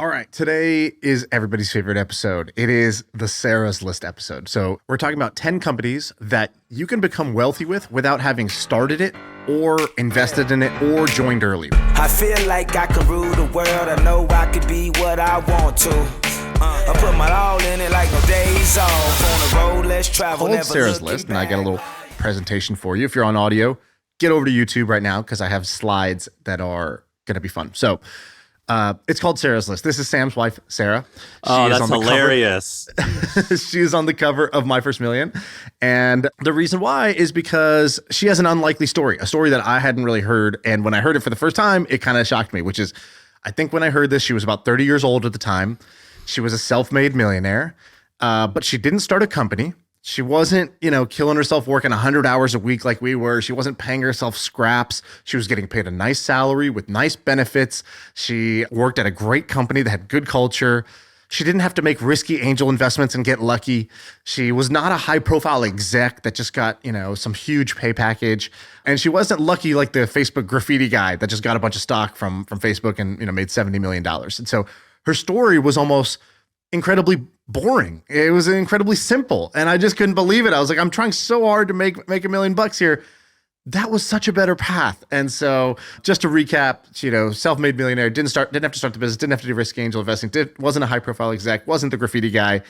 All right, today is everybody's favorite episode. It is the Sarah's List episode. So we're talking about 10 companies that you can become wealthy with without having started it or invested in it or joined early. I feel like I can rule the world. I know I can be what I want to. I put my all in it like no days off. On the road, let's travel. Called Sarah's List, and I got a little presentation for you. If you're on audio, get over to YouTube right now because I have slides that are going to be fun. So it's called Sarah's List. This is Sam's wife, Sara. That's hilarious. She is on the cover of My First Million. And the reason why is because she has an unlikely story, a story that I hadn't really heard. And when I heard it for the first time, it kind of shocked me, which is, I think when I heard this, she was about 30 years old at the time. She was a self-made millionaire, but she didn't start a company. She wasn't, killing herself working 100 hours a week like we were. She wasn't paying herself scraps. She was getting paid a nice salary with nice benefits. She worked at a great company that had good culture. She didn't have to make risky angel investments and get lucky. She was not a high-profile exec that just got, some huge pay package. And she wasn't lucky like the Facebook graffiti guy that just got a bunch of stock from Facebook and, made $70 million. And so her story was almost incredibly boring. It was incredibly simple. And I just couldn't believe it. I was like, I'm trying so hard to make $1 million here. That was such a better path. And so just to recap, self-made millionaire, didn't have to start the business, didn't have to do risk angel investing, wasn't a high profile exec, wasn't the graffiti guy.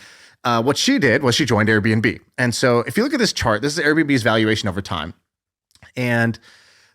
What she did was she joined Airbnb. And so if you look at this chart, this is Airbnb's valuation over time. And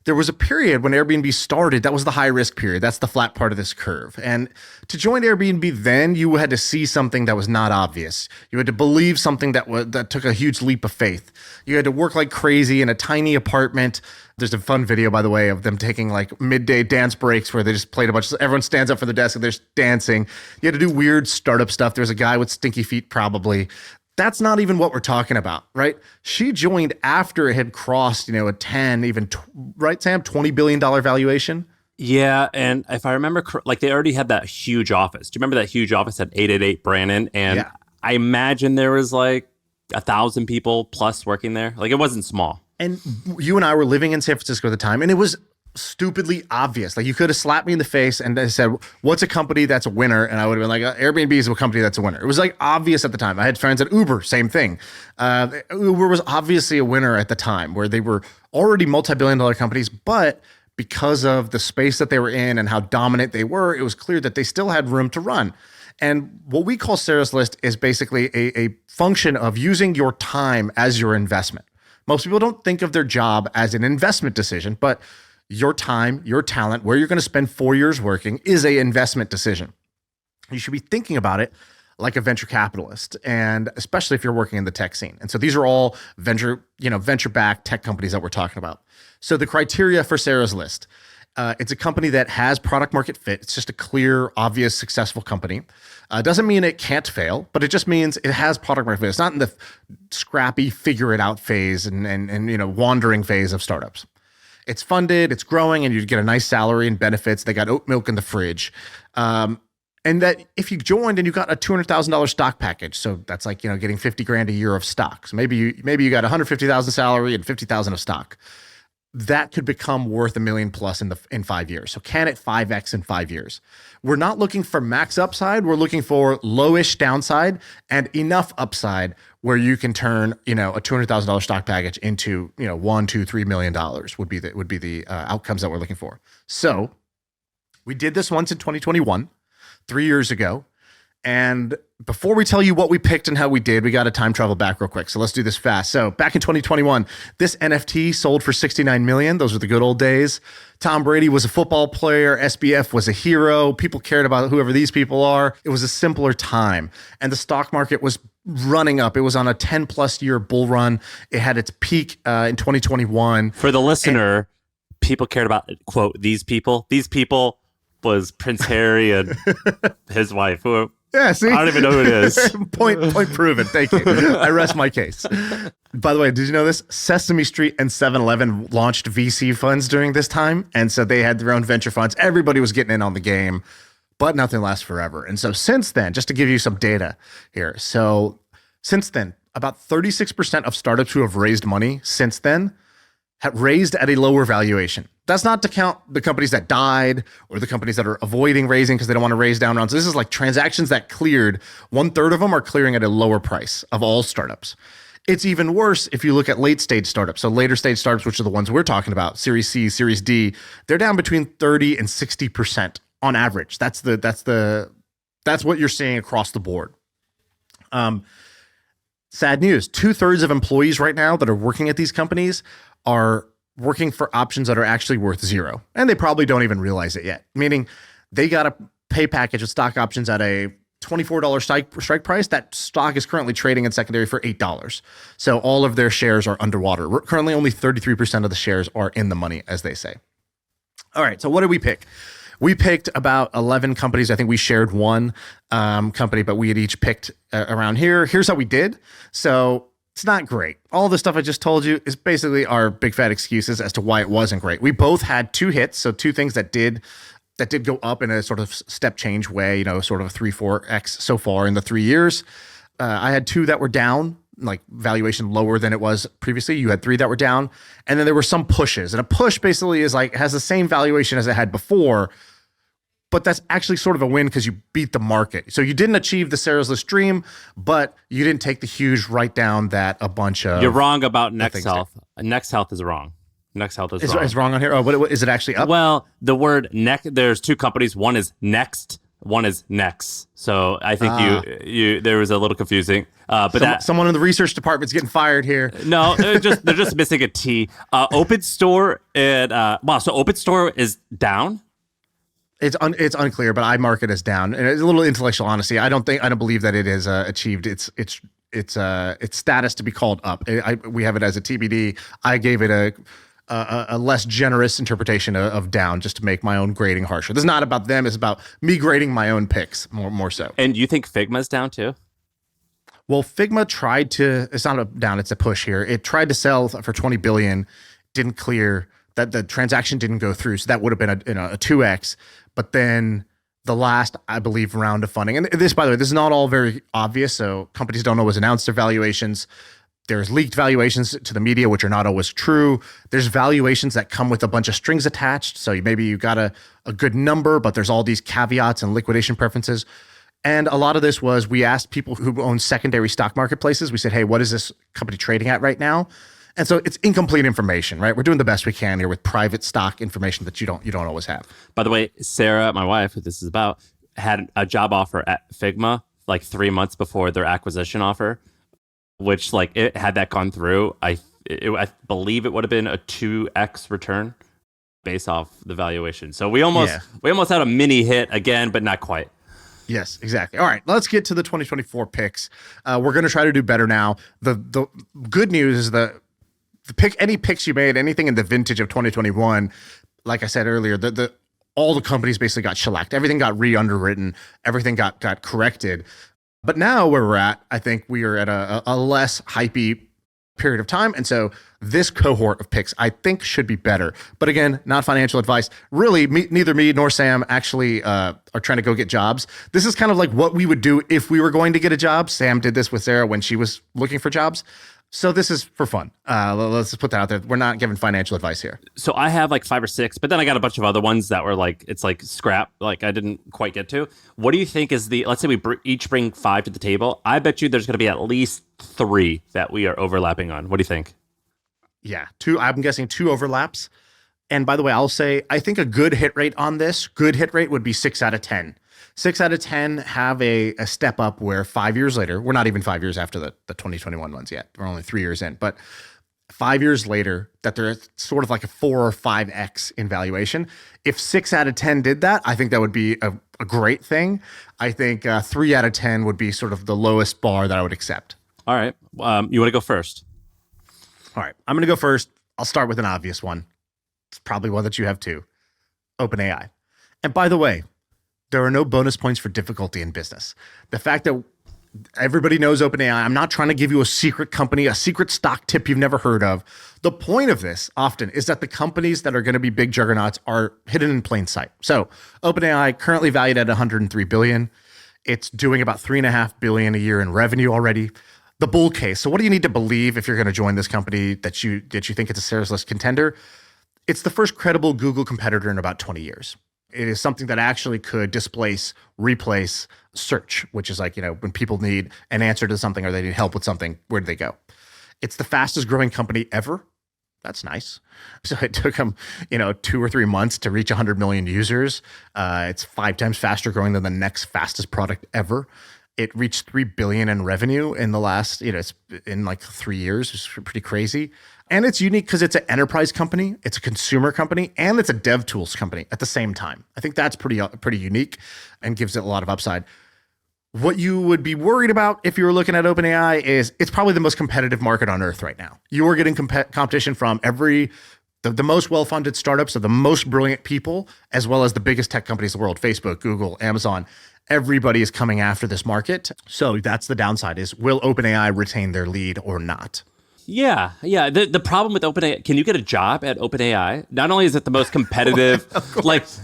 there was a period when Airbnb started, that was the high risk period. That's the flat part of this curve. And to join Airbnb then, you had to see something that was not obvious. You had to believe something that took a huge leap of faith. You had to work like crazy in a tiny apartment. There's a fun video, by the way, of them taking like midday dance breaks where they just played a bunch of, everyone stands up from the desk and they're just dancing. You had to do weird startup stuff. There's a guy with stinky feet probably. That's not even what we're talking about, right? She joined after it had crossed, a 10, even, right, Sam? $20 billion valuation? Yeah, and if I remember, they already had that huge office. Do you remember that huge office at 888 Brannan? And yeah. I imagine there was 1,000 people plus working there. It wasn't small. And you and I were living in San Francisco at the time, and it was stupidly obvious. You could have slapped me in the face and said, what's a company that's a winner? And I would have been like, Airbnb is a company that's a winner. It was obvious at the time. I had friends at Uber, same thing. Uber was obviously a winner at the time where they were already multi-billion-dollar companies, but because of the space that they were in and how dominant they were, it was clear that they still had room to run. And what we call Sarah's List is basically a function of using your time as your investment. Most people don't think of their job as an investment decision, but your time, your talent, where you're going to spend 4 years working is an investment decision. You should be thinking about it like a venture capitalist, and especially if you're working in the tech scene. And so these are all venture-backed tech companies that we're talking about. So the criteria for Sarah's List, it's a company that has product market fit. It's just a clear, obvious, successful company. Doesn't mean it can't fail, but it just means it has product market fit. It's not in the scrappy, figure it out phase and wandering phase of startups. It's funded, it's growing, and you get a nice salary and benefits. They got oat milk in the fridge. And that if you joined and you got a $200,000 stock package, so that's getting 50 grand a year of stock. So maybe you got 150,000 salary and 50,000 of stock. That could become worth $1 million plus in 5 years. So can it 5x in 5 years? We're not looking for max upside. We're looking for lowish downside and enough upside where you can turn, a $200,000 stock package into, $1, $2, $3 million would be the outcomes that we're looking for. So we did this once in 2021, 3 years ago. And before we tell you what we picked and how we did, we got to time travel back real quick. So let's do this fast. So back in 2021, this NFT sold for $69 million. Those were the good old days. Tom Brady was a football player. SBF was a hero. People cared about whoever these people are. It was a simpler time. And the stock market was running up. It was on a 10 plus year bull run. It had its peak in 2021. For the listener, people cared about, quote, these people. These people was Prince Harry and his wife, who yeah, see? I don't even know who it is. Point proven. Thank you. I rest my case. By the way, did you know this? Sesame Street and 7-Eleven launched VC funds during this time. And so they had their own venture funds. Everybody was getting in on the game, but nothing lasts forever. And so since then, just to give you some data here. So since then, about 36% of startups who have raised money since then raised at a lower valuation. That's not to count the companies that died or the companies that are avoiding raising because they don't want to raise down rounds. This is like transactions that cleared. 1/3 of them are clearing at a lower price of all startups. It's even worse if you look at late stage startups. So later stage startups, which are the ones we're talking about, Series C, Series D, they're down between 30 and 60% on average. That's what you're seeing across the board. Sad news. 2/3 of employees right now that are working at these companies are working for options that are actually worth zero. And they probably don't even realize it yet. Meaning they got a pay package of stock options at a $24 strike price. That stock is currently trading in secondary for $8. So all of their shares are underwater. Currently only 33% of the shares are in the money, as they say. All right, so what did we pick? We picked about 11 companies. I think we shared one company, but we had each picked around here. Here's how we did. So it's not great. All the stuff I just told you is basically our big fat excuses as to why it wasn't great. We both had 2 hits, so 2 things that did go up in a sort of step change way, sort of a 3-4x so far in the 3 years. I had 2 that were down, like valuation lower than it was previously. You had 3 that were down. And then there were some pushes. And a push basically is like has the same valuation as it had before, but that's actually sort of a win because you beat the market. So you didn't achieve the Sarah's List dream, but you didn't take the huge write down that a bunch of... You're wrong about Next Health. Next Health is wrong. Next Health is wrong. Is wrong on here? Oh, what is it actually up? Well, the word there's 2 companies. One is Next, one is Next. So I think you there was a little confusing. But someone in the research department's getting fired here. No, they're just missing a T. Open Store and so Open Store is down. It's unclear, but I mark it as down, and it's a little intellectual honesty. I don't believe that it has achieved its status to be called up. We have it as a TBD. I gave it a less generous interpretation of down, just to make my own grading harsher. This is not about them; it's about me grading my own picks more so. And you think Figma's down too? Well, Figma tried to. It's not a down; it's a push here. It tried to sell for $20 billion, didn't clear. That the transaction didn't go through, so that would have been a 2x. But then the last, I believe, round of funding, and this, by the way, this is not all very obvious, so companies don't always announce their valuations. There's leaked valuations to the media, which are not always true. There's valuations that come with a bunch of strings attached, so maybe you got a good number, but there's all these caveats and liquidation preferences. And a lot of this was, we asked people who own secondary stock marketplaces, we said, hey, what is this company trading at right now? And so it's incomplete information, right? We're doing the best we can here with private stock information that you don't always have. By the way, Sara, my wife, who this is about, had a job offer at Figma like 3 months before their acquisition offer, which had that gone through, I believe it would have been a 2x return based off the valuation. So we almost had a mini hit again, but not quite. Yes, exactly. All right, let's get to the 2024 picks. We're going to try to do better now. The good news is that any picks you made, anything in the vintage of 2021, like I said earlier, all the companies basically got shellacked. Everything got re-underwritten. Everything got corrected. But now where we're at, I think we are at a less hypey period of time. And so this cohort of picks, I think, should be better. But again, not financial advice. Really, neither me nor Sam actually are trying to go get jobs. This is kind of like what we would do if we were going to get a job. Sam did this with Sara when she was looking for jobs. So this is for fun. Let's just put that out there. We're not giving financial advice here. So I have like 5 or 6, but then I got a bunch of other ones that were it's scrap, I didn't quite get to. What do you think is let's say we each bring 5 to the table. I bet you there's going to be at least 3 that we are overlapping on. What do you think? Yeah, 2. I'm guessing 2 overlaps. And by the way, I'll say, I think a good hit rate on this, would be 6 out of 10. 6 out of 10 have a step up where 5 years later, we're not even 5 years after the 2021 ones yet. We're only 3 years in, but 5 years later, that they're sort of like a 4 or 5x in valuation. If 6 out of 10 did that, I think that would be a great thing. I think 3 out of 10 would be sort of the lowest bar that I would accept. All right. You want to go first? All right. I'm going to go first. I'll start with an obvious one. It's probably one that you have too. OpenAI. And by the way, there are no bonus points for difficulty in business. The fact that everybody knows OpenAI, I'm not trying to give you a secret company, a secret stock tip you've never heard of. The point of this often is that the companies that are going to be big juggernauts are hidden in plain sight. So OpenAI currently valued at $103 billion. It's doing about $3.5 billion a year in revenue already. the bull case. So what do you need to believe if you're going to join this company that you think it's a Sarah's List contender? It's the first credible Google competitor in about 20 years. It is something that actually could replace search, which is like, when people need an answer to something or they need help with something, where do they go? It's the fastest growing company ever. That's nice. So it took them, 2 or 3 months to reach 100 million users. It's 5 times faster growing than the next fastest product ever. It reached 3 billion in revenue in the last, it's in like 3 years. It's pretty crazy. And it's unique because it's an enterprise company, it's a consumer company, and it's a dev tools company at the same time. I think that's pretty unique and gives it a lot of upside. What you would be worried about if you were looking at OpenAI is it's probably the most competitive market on earth right now. You are getting competition from the most well-funded startups of the most brilliant people, as well as the biggest tech companies in the world, Facebook, Google, Amazon. Everybody is coming after this market. So that's the downside is, will OpenAI retain their lead or not? Yeah. The problem with OpenAI, can you get a job at OpenAI? Not only is it the most competitive,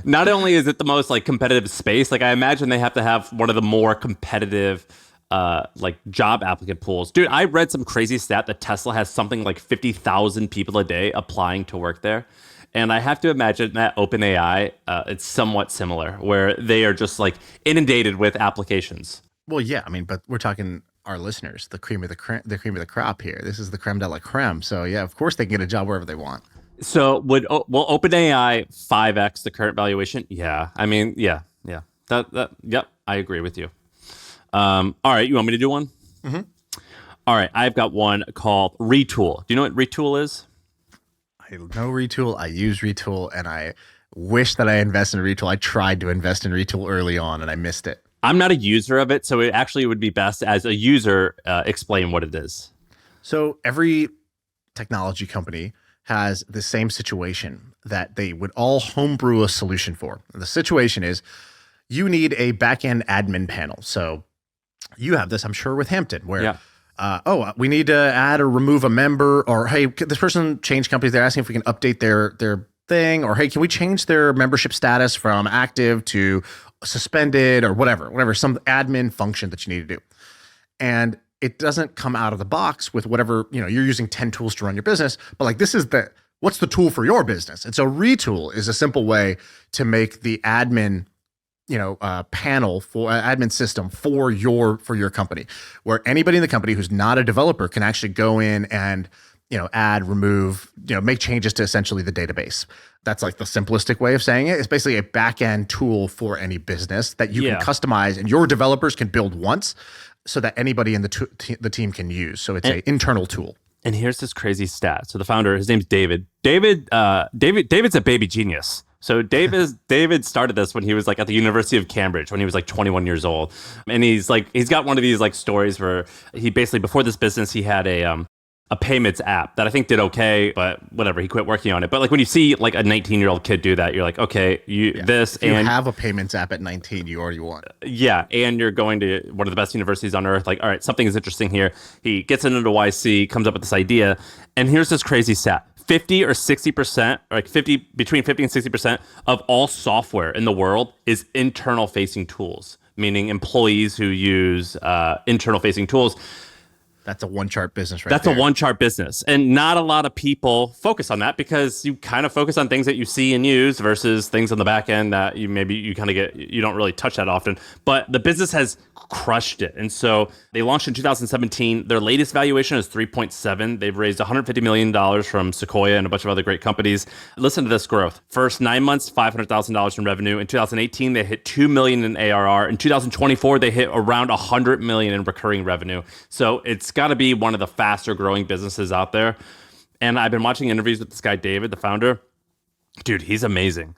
not only is it the most competitive space, I imagine they have to have one of the more competitive job applicant pools. Dude, I read some crazy stat that Tesla has something like 50,000 people a day applying to work there. And I have to imagine that OpenAI, it's somewhat similar, where they are just inundated with applications. Well, yeah, but we're talking our listeners, the cream of the crop here. This is the creme de la creme. So yeah, of course they can get a job wherever they want. So will OpenAI 5x the current valuation? Yeah. Yeah. Yep. I agree with you. All right. You want me to do one? Mm-hmm. All right. I've got one called Retool. Do you know what Retool is? I know Retool. I use Retool, and I wish that I invested in Retool. I tried to invest in Retool early on, and I missed it. I'm not a user of it, so it actually would be best as a user explain what it is. So every technology company has the same situation that they would all homebrew a solution for. The situation is you need a back-end admin panel. So you have this, I'm sure, with Hampton, where we need to add or remove a member, or hey, this person changed companies. They're asking if we can update their thing, or hey, can we change their membership status from active to suspended, or whatever, some admin function that you need to do. And it doesn't come out of the box with whatever, you're using 10 tools to run your business, but this is what's the tool for your business? And so Retool is a simple way to make the admin panel for admin system for your company, where anybody in the company who's not a developer can actually go in and add, remove, make changes to essentially the database. That's the simplistic way of saying it. It's basically a back-end tool for any business that you can customize, and your developers can build once so that anybody in the team can use. So it's an internal tool. And here's this crazy stat. So the founder, his name's David. David's a baby genius. So David started this when he was at the University of Cambridge, when he was 21 years old. And he's got one of these stories where he basically, before this business, he had a payments app that I think did okay, but whatever, he quit working on it. But when you see a 19-year-old kid do that, you're like, okay, you have a payments app at 19, you already won. Yeah, and you're going to one of the best universities on earth. All right, something is interesting here. He gets into YC, comes up with this idea, and here's this crazy stat. 50 or 60%, between 50 and 60% of all software in the world is internal facing tools, meaning employees who use internal facing tools. That's a one-chart business right That's there. a one-chart business. And not a lot of people focus on that because you kind of focus on things that you see and use versus things on the back end that you don't really touch that often. But the business has crushed it. And so they launched in 2017. Their latest valuation is 3.7. They've raised $150 million from Sequoia and a bunch of other great companies. Listen to this growth. First 9 months, $500,000 in revenue. In 2018, they hit $2 million in ARR. In 2024, they hit around $100 million in recurring revenue. So it's got to be one of the faster growing businesses out there. And I've been watching interviews with this guy, David, the founder. Dude, he's amazing.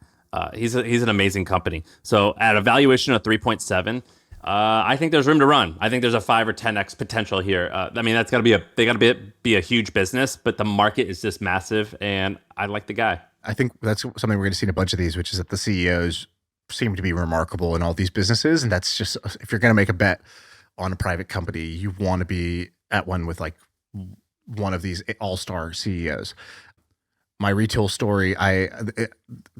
He's an amazing company. So at a valuation of 3.7, I think there's room to run. I think there's a 5 or 10x potential here. That's got to be a huge business, but the market is just massive, and I like the guy. I think that's something we're going to see in a bunch of these, which is that the CEOs seem to be remarkable in all these businesses, and that's just, if you're going to make a bet on a private company, you want to be at one with one of these all-star CEOs. my Retool story,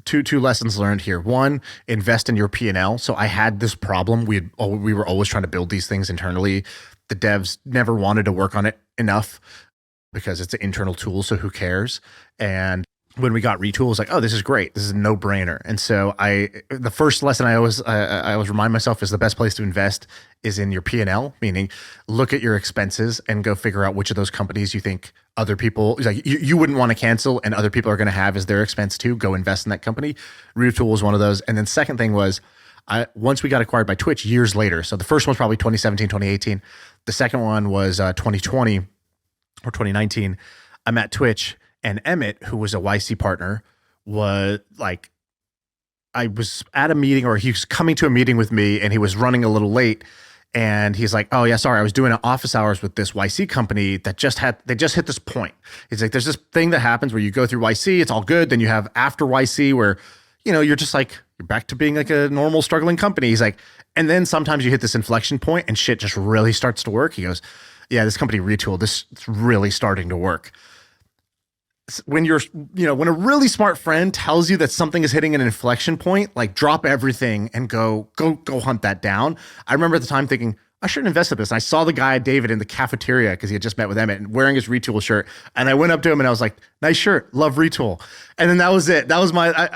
two lessons learned here. One, invest in your P&L. So I had this problem. We were always trying to build these things internally. The devs never wanted to work on it enough because it's an internal tool. So who cares? And when we got Retool, it was like, oh, this is great. This is a no-brainer. And so the first lesson I always remind myself is the best place to invest is in your P&L, meaning look at your expenses and go figure out which of those companies you think other people, like you wouldn't want to cancel and other people are going to have as their expense too. Go invest in that company. Retool was one of those. And then second thing was, once we got acquired by Twitch years later, so the first one was probably 2017, 2018. The second one was 2020 or 2019. I'm at Twitch. And Emmett, who was a YC partner, was like, I was at a meeting or he was coming to a meeting with me and he was running a little late. And he's like, oh yeah, sorry, I was doing office hours with this YC company that they just hit this point. He's like, there's this thing that happens where you go through YC, it's all good. Then you have after YC where, you're just like, you're back to being like a normal struggling company. He's like, and then sometimes you hit this inflection point and shit just really starts to work. He goes, yeah, this company Retool, this is really starting to work. When when a really smart friend tells you that something is hitting an inflection point, like drop everything and go hunt that down. I remember at the time thinking, I shouldn't invest in this. And I saw the guy, David, in the cafeteria because he had just met with Emmett and wearing his Retool shirt. And I went up to him and I was like, nice shirt, love Retool. And then that was it. That was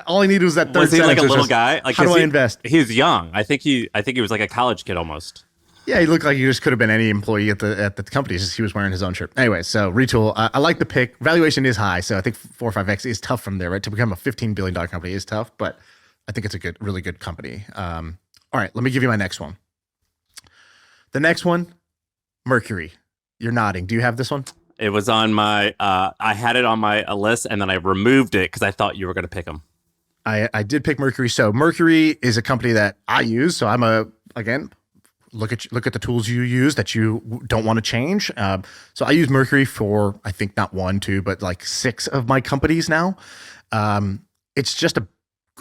all I needed was that third Was he like a little just, guy? Like, how do I invest? He was young. I think he was like a college kid almost. Yeah, he looked like he just could have been any employee at the company. It's just he was wearing his own shirt. Anyway, so Retool, I like the pick. Valuation is high, so I think 4 or 5x is tough from there, right? To become a $15 billion company is tough, but I think it's a really good company. All right, let me give you my next one. The next one, Mercury. You're nodding. Do you have this one? It was on my, I had it on my list and then I removed it because I thought you were going to pick them. I did pick Mercury. So Mercury is a company that I use. So I'm look at the tools you use that you don't want to change. So I use Mercury for, I think not 1, 2, but like 6 of my companies now. It's just an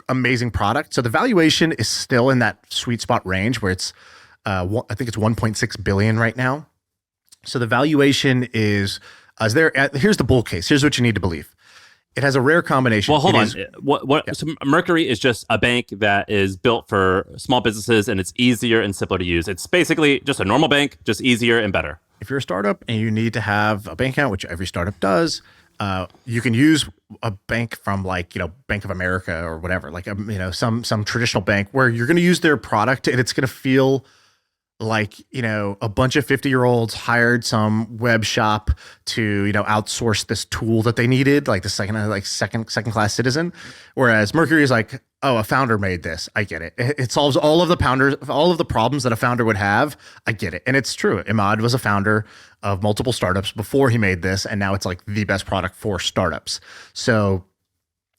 amazing product. So the valuation is still in that sweet spot range where it's, I think it's 1.6 billion right now. So the valuation is, here's the bull case. Here's what you need to believe. It has a rare combination. Well, hold on. Yeah. So Mercury is just a bank that is built for small businesses and it's easier and simpler to use. It's basically just a normal bank, just easier and better. If you're a startup and you need to have a bank account, which every startup does, you can use a bank from like, Bank of America or whatever, like, some traditional bank where you're going to use their product and it's going to feel like, a bunch of 50-year-olds hired some web shop to, outsource this tool that they needed, like the second class citizen. Whereas Mercury is like, oh, a founder made this. I get it. It solves all of the problems that a founder would have. I get it. And it's true. Imad was a founder of multiple startups before he made this. And now it's like the best product for startups. So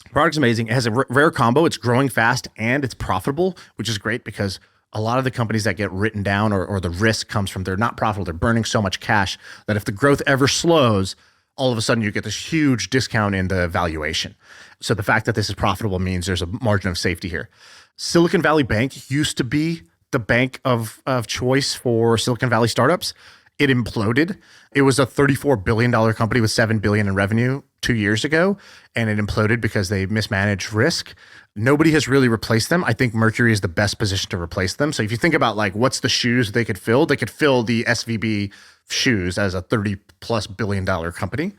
product's amazing. It has a rare combo. It's growing fast and it's profitable, which is great because a lot of the companies that get written down or the risk comes from they're not profitable. They're burning so much cash that if the growth ever slows, all of a sudden you get this huge discount in the valuation. So the fact that this is profitable means there's a margin of safety here. Silicon Valley Bank used to be the bank of choice for Silicon Valley startups. It imploded. It was a $34 billion company with $7 billion in revenue 2 years ago, and it imploded because they mismanaged risk. Nobody has really replaced them. I think Mercury is the best position to replace them. So if you think about like what's the shoes they could fill the SVB shoes as a $30+ billion company.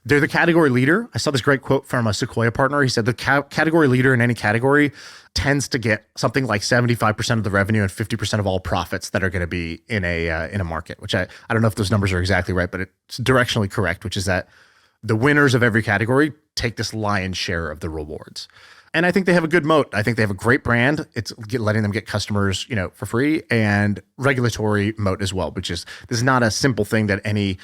They're the category leader. I saw this great quote from a Sequoia partner. He said the category leader in any category tends to get something like 75% of the revenue and 50% of all profits that are going to be in a market, which I don't know if those numbers are exactly right, but it's directionally correct, which is that the winners of every category take this lion's share of the rewards. And I think they have a good moat. I think they have a great brand. It's letting them get customers, for free, and regulatory moat as well, which is, this is not a simple thing that any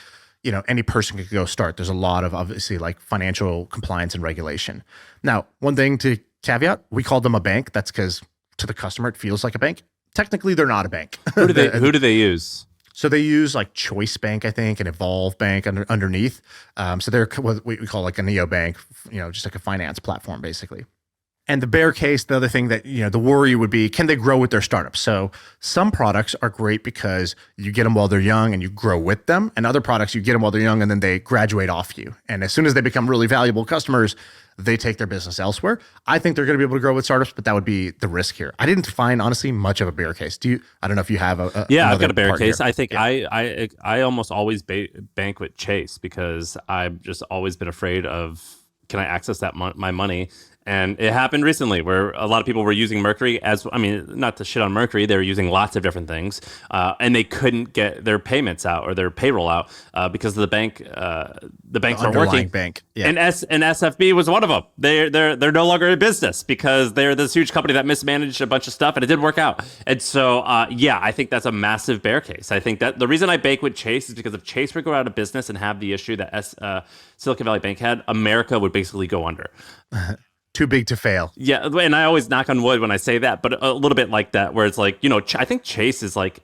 person could go start. There's a lot of obviously like financial compliance and regulation. Now, one thing to caveat, we call them a bank. That's because to the customer, it feels like a bank. Technically, they're not a bank. Who do they use? So they use like Choice Bank, I think, and Evolve Bank underneath. So they're what we call like a neobank, just like a finance platform, basically. And the bear case, the other thing that, the worry would be, can they grow with their startups? So some products are great because you get them while they're young and you grow with them. And other products, you get them while they're young and then they graduate off you. And as soon as they become really valuable customers, they take their business elsewhere. I think they're going to be able to grow with startups, but that would be the risk here. I didn't find, honestly, much of a bear case. I don't know if you have a yeah, I've got a bear case. Here. I think I almost always bank with Chase because I've just always been afraid of, can I access my money? And it happened recently where a lot of people were using Mercury not to shit on Mercury, they were using lots of different things, and they couldn't get their payments out or their payroll out because of the banks weren't working. Bank, yeah. And SFB was one of them. They're no longer in business because they're this huge company that mismanaged a bunch of stuff and it didn't work out. And so, I think that's a massive bear case. I think that the reason I bank with Chase is because if Chase would go out of business and have the issue that Silicon Valley Bank had, America would basically go under. Too big to fail. Yeah, and I always knock on wood when I say that, but a little bit like that, where it's like, I think Chase is like,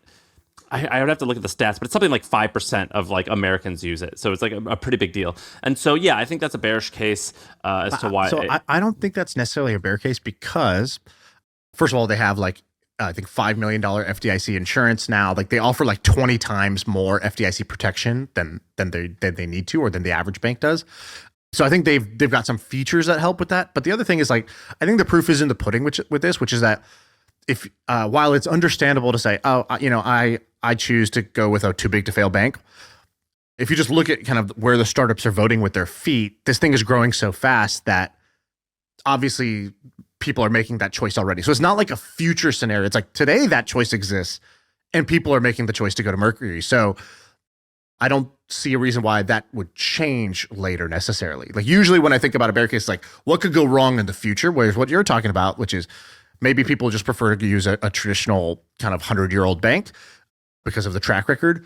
I would have to look at the stats, but it's something like 5% of like Americans use it. So it's like a pretty big deal. And so, yeah, I think that's a bearish case as to why. So I don't think that's necessarily a bear case because, first of all, they have like, I think $5 million FDIC insurance now. Like they offer like 20 times more FDIC protection than they need to, or than the average bank does. So I think they've got some features that help with that. But the other thing is, like, I think the proof is in the pudding, which is that if while it's understandable to say, I choose to go with a too big to fail bank, if you just look at kind of where the startups are voting with their feet, this thing is growing so fast that obviously people are making that choice already. So it's not like a future scenario. It's like today that choice exists and people are making the choice to go to Mercury. So I don't see a reason why that would change later necessarily. Like usually when I think about a bear case, like what could go wrong in the future, whereas what you're talking about, which is maybe people just prefer to use a traditional kind of 100-year-old bank because of the track record.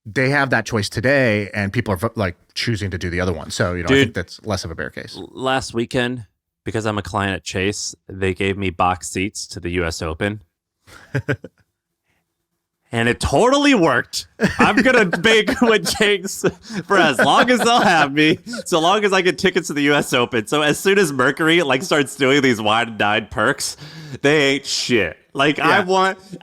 They have that choice today and people are like choosing to do the other one. So, I think that's less of a bear case. Last weekend, because I'm a client at Chase, they gave me box seats to the US Open. And it totally worked. I'm going to bank with Chase for as long as they'll have me, so long as I get tickets to the US Open. So as soon as Mercury starts doing these wine and dine perks, they ain't shit. Like, yeah.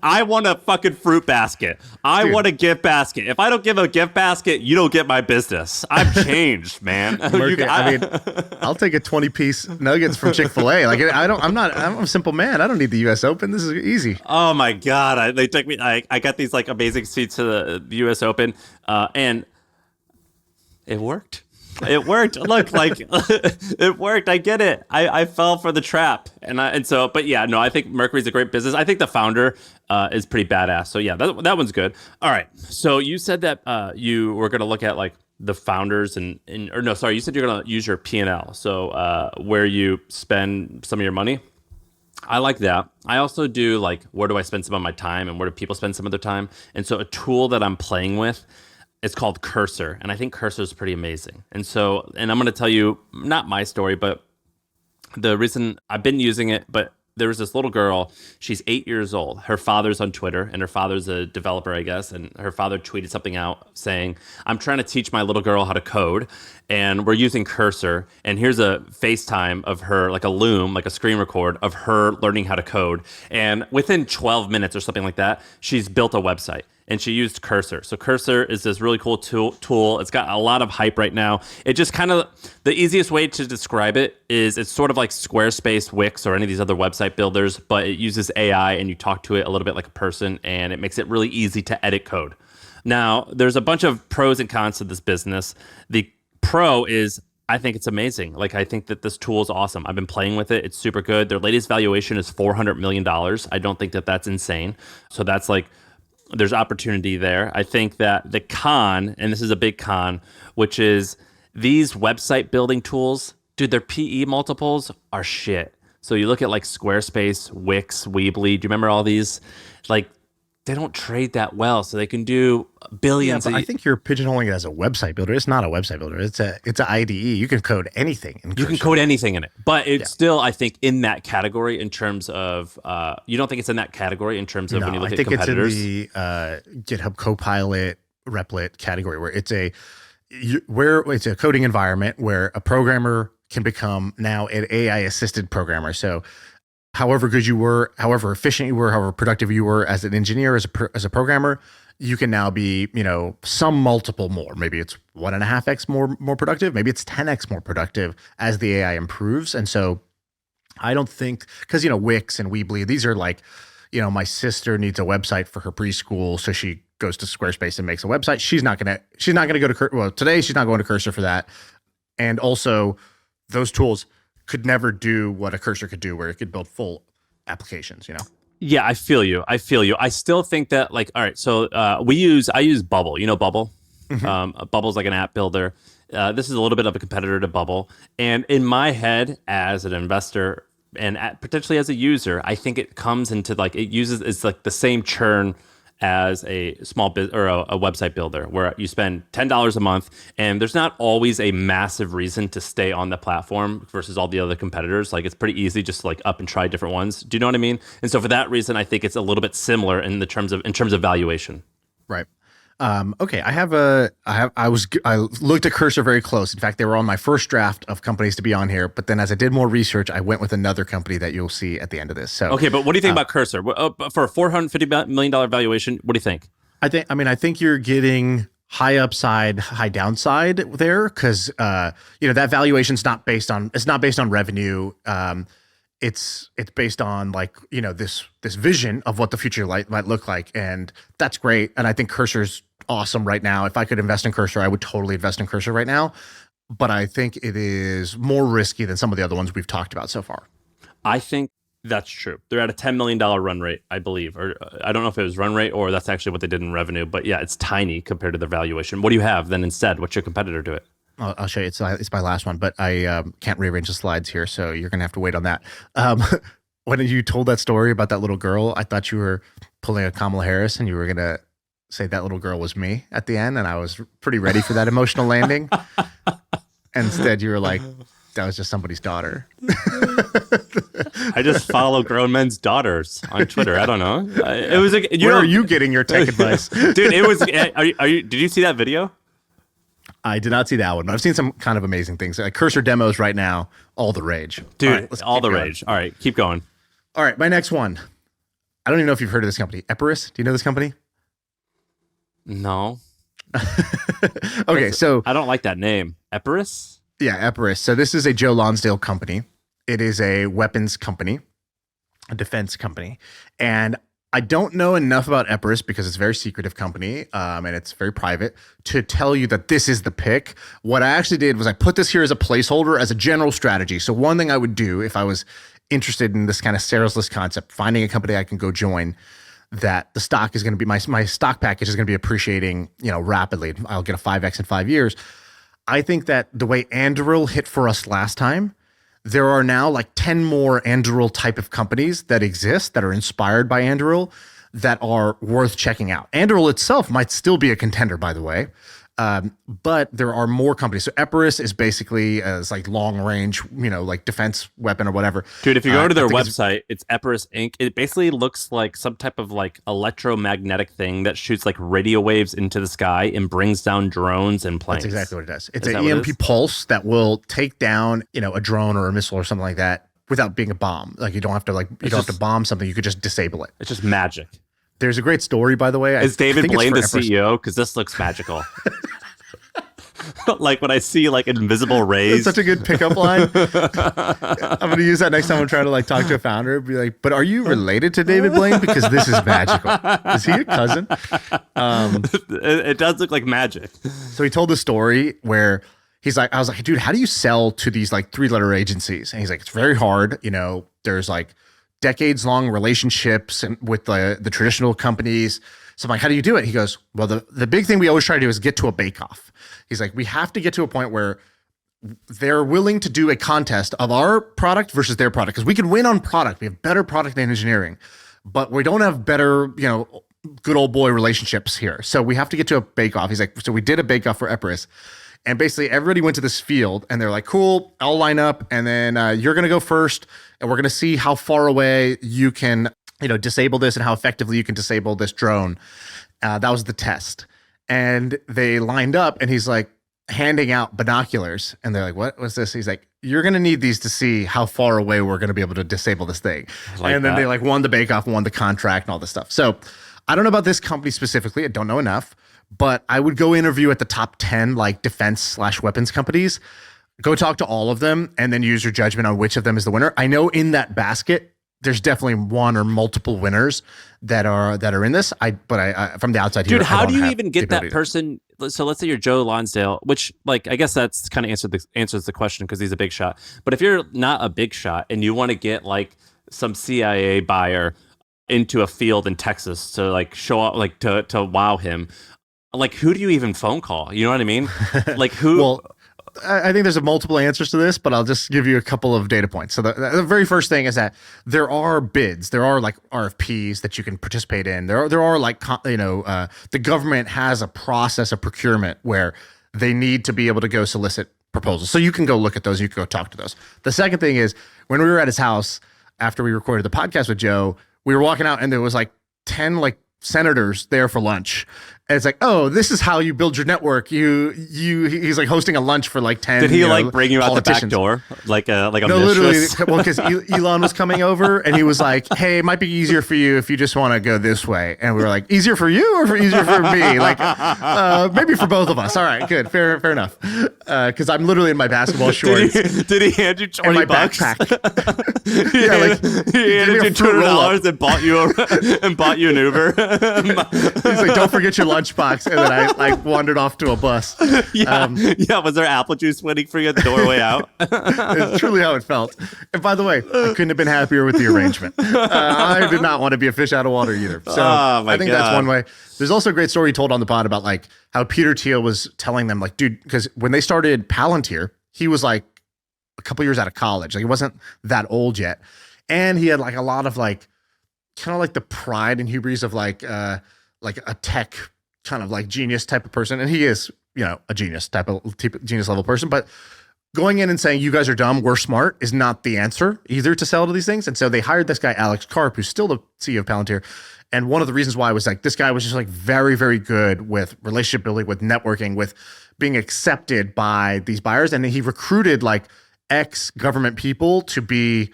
I want a fucking fruit basket. I want a gift basket. If I don't give a gift basket, you don't get my business. I'm changed, man. I'll take a 20-piece nuggets from Chick-fil-A. Like, I'm a simple man. I don't need the US Open. This is easy. Oh my God. They took me, I got these like amazing seats to the US Open, and it worked. It worked. Look, like it worked. I get it. I fell for the trap, but yeah, no. I think Mercury's a great business. I think the founder is pretty badass. So yeah, that one's good. All right. So you said that you were going to look at like the founders you said you're going to use your P&L. So where you spend some of your money. I like that. I also do like where do I spend some of my time and where do people spend some of their time. And so a tool that I'm playing with. It's called Cursor, and I think Cursor is pretty amazing. And I'm going to tell you, not my story, but the reason I've been using it, but there was this little girl, she's 8 years old. Her father's on Twitter, and her father's a developer, I guess, and her father tweeted something out saying, I'm trying to teach my little girl how to code, and we're using Cursor, and here's a FaceTime of her, like a Loom, like a screen record of her learning how to code. And within 12 minutes or something like that, she's built a website. And she used Cursor. So Cursor is this really cool tool. It's got a lot of hype right now. It just kind of, the easiest way to describe it is it's sort of like Squarespace, Wix, or any of these other website builders, but it uses AI and you talk to it a little bit like a person and it makes it really easy to edit code. Now, there's a bunch of pros and cons to this business. The pro is, I think it's amazing. Like, I think that this tool is awesome. I've been playing with it. It's super good. Their latest valuation is $400 million. I don't think that that's insane. So that's like, there's opportunity there. I think that the con, and this is a big con, which is these website building tools, dude, their PE multiples are shit. So you look at like Squarespace, Wix, Weebly. Do you remember all these? Like, they don't trade that well, so they can do billions. Yeah, but I think you're pigeonholing it as a website builder. It's not a website builder. It's an IDE. You can code anything. You can code anything in it, but it's still, I think, in that category in terms of. You don't think it's in that category in terms of when you look at competitors? I think it's in the GitHub Copilot, Replit category, where it's a coding environment where a programmer can become now an AI assisted programmer. So however good you were, however efficient you were, however productive you were as an engineer, as a programmer, you can now be, some multiple more. Maybe it's 1.5x more productive. Maybe it's 10x more productive as the AI improves. And so I don't think, because, Wix and Weebly, these are like, my sister needs a website for her preschool. So she goes to Squarespace and makes a website. She's not going to go to, today she's not going to Cursor for that. And also those tools could never do what a Cursor could do, where it could build full applications, Yeah, I feel you. I still think that, all right, so I use Bubble. You know Bubble? Mm-hmm. Bubble's like an app builder. This is a little bit of a competitor to Bubble. And in my head, as an investor and potentially as a user, I think it comes into it's like the same churn as a small or a website builder, where you spend $10 a month and there's not always a massive reason to stay on the platform versus all the other competitors. Like, it's pretty easy just to up and try different ones. Do you know what I mean? And so for that reason, I think it's a little bit similar in terms of valuation. Right. Okay. I looked at Cursor very close. In fact, they were on my first draft of companies to be on here. But then as I did more research, I went with another company that you'll see at the end of this. So, okay. But what do you think about Cursor for a $450 million valuation? What do you think? I think you're getting high upside, high downside there. Cause, that valuation's not based on revenue. It's based on this vision of what the future might look like, and that's great. And I think Cursor's awesome right now. If I could invest in Cursor, I would totally invest in Cursor right now. But I think it is more risky than some of the other ones we've talked about so far. I think that's true. They're at a $10 million run rate, I believe, or I don't know if it was run rate or that's actually what they did in revenue. But yeah, it's tiny compared to their valuation. What do you have then instead? What's your competitor to it? I'll show you. It's my last one, but I can't rearrange the slides here, so you're going to have to wait on that. When you told that story about that little girl, I thought you were pulling a Kamala Harris and you were going to say that little girl was me at the end, and I was pretty ready for that emotional landing. Instead, you were like, that was just somebody's daughter. I just follow grown men's daughters on Twitter. I don't know. It was like, where are you getting your tech advice? Dude, it was, did you see that video? I did not see that one, but I've seen some kind of amazing things. Like Cursor demos right now, all the rage. Dude, all the rage. All right, keep going. All right, my next one. I don't even know if you've heard of this company. Epirus, do you know this company? No. Okay, so I don't like that name. Epirus? Yeah, Epirus. So this is a Joe Lonsdale company. It is a weapons company, a defense company. And I don't know enough about Epirus because it's a very secretive company and it's very private to tell you that this is the pick. What I actually did was I put this here as a placeholder, as a general strategy. So one thing I would do if I was interested in this kind of Sarah's List concept, finding a company I can go join, that the stock is going to be, my stock package is going to be appreciating, rapidly. I'll get a 5x in 5 years. I think that the way Anduril hit for us last time, there are now like 10 more Anduril type of companies that exist that are inspired by Anduril that are worth checking out. Anduril itself might still be a contender, by the way, but there are more companies. So Epirus is basically as like long range, like defense weapon or whatever. Dude, if you go to their website, it's Epirus Inc. It basically looks like some type of like electromagnetic thing that shoots like radio waves into the sky and brings down drones and planes. That's exactly what it does. It's an EMP pulse that will take down, a drone or a missile or something like that without being a bomb. Like you don't have to bomb something. You could just disable it. It's just magic. There's a great story, by the way. Is David Blaine the CEO? Because this looks magical. Like when I see like invisible rays. That's such a good pickup line. I'm going to use that next time I'm trying to like talk to a founder. Be like, but are you related to David Blaine? Because this is magical. Is he a cousin? It does look like magic. So he told the story where I was like, dude, how do you sell to these like 3-letter agencies? And he's like, it's very hard. There's like decades-long relationships and with the traditional companies. So I'm like, how do you do it? He goes, well, the big thing we always try to do is get to a bake-off. He's like, we have to get to a point where they're willing to do a contest of our product versus their product. Because we can win on product. We have better product than engineering. But we don't have better, good old boy relationships here. So we have to get to a bake-off. He's like, so we did a bake-off for Epirus. And basically everybody went to this field and they're like, cool, I'll line up. And then you're going to go first. And we're going to see how far away you can, disable this and how effectively you can disable this drone. That was the test. And they lined up and he's like handing out binoculars. And they're like, what was this? He's like, you're going to need these to see how far away we're going to be able to disable this thing. Like and then that. they like won the bake off, won the contract and all this stuff. So I don't know about this company specifically. I don't know enough, but I would go interview at the top 10 like defense/weapons companies. Go talk to all of them and then use your judgment on which of them is the winner. I know in that basket, there's definitely one or multiple winners that are in this. But I from the outside here, Dude, how I do don't you have even the get that ability to- person? So let's say you're Joe Lonsdale, which like I guess that's kind of answers the question because he's a big shot. But if you're not a big shot and you want to get like some CIA buyer into a field in Texas to like show up, like to wow him, like who do you even phone call? You know what I mean? Like who? Well, I think there's multiple answers to this, but I'll just give you a couple of data points. So the very first thing is that there are bids, there are like RFPs that you can participate in. There are like, the government has a process of procurement where they need to be able to go solicit proposals. So you can go look at those, you can go talk to those. The second thing is when we were at his house, after we recorded the podcast with Joe, we were walking out and there was like 10 like senators there for lunch. And it's like, oh, this is how you build your network. He's like hosting a lunch for like 10. Did he like bring you out the back politicians. door like a No, literally, mistress? well, because Elon was coming over and he was like, hey, it might be easier for you if you just want to go this way. And we were like, easier for you or easier for me? Like, maybe for both of us. All right, good. Fair enough. Because I'm literally in my basketball shorts. Did he hand you and my $20? backpack. He gave me handed a you fruit roll-up. $200 and bought you an Uber. He's like, don't forget your lunchbox. And then I like wandered off to a bus. Yeah. Was there apple juice waiting for you at the doorway out? It's truly how it felt. And by the way, I couldn't have been happier with the arrangement. I did not want to be a fish out of water either. So I think that's one way. There's also a great story told on the pod about like how Peter Thiel was telling them like, dude, because when they started Palantir, he was like a couple years out of college. Like he wasn't that old yet. And he had like a lot of like, kind of like the pride and hubris of like a tech kind of like genius type of person. And he is, a genius genius level person. But going in and saying, you guys are dumb, we're smart is not the answer either to sell to these things. And so they hired this guy, Alex Karp, who's still the CEO of Palantir. And one of the reasons why was like, this guy was just like very, very good with relationship building, with networking, with being accepted by these buyers. And he recruited like ex-government people to be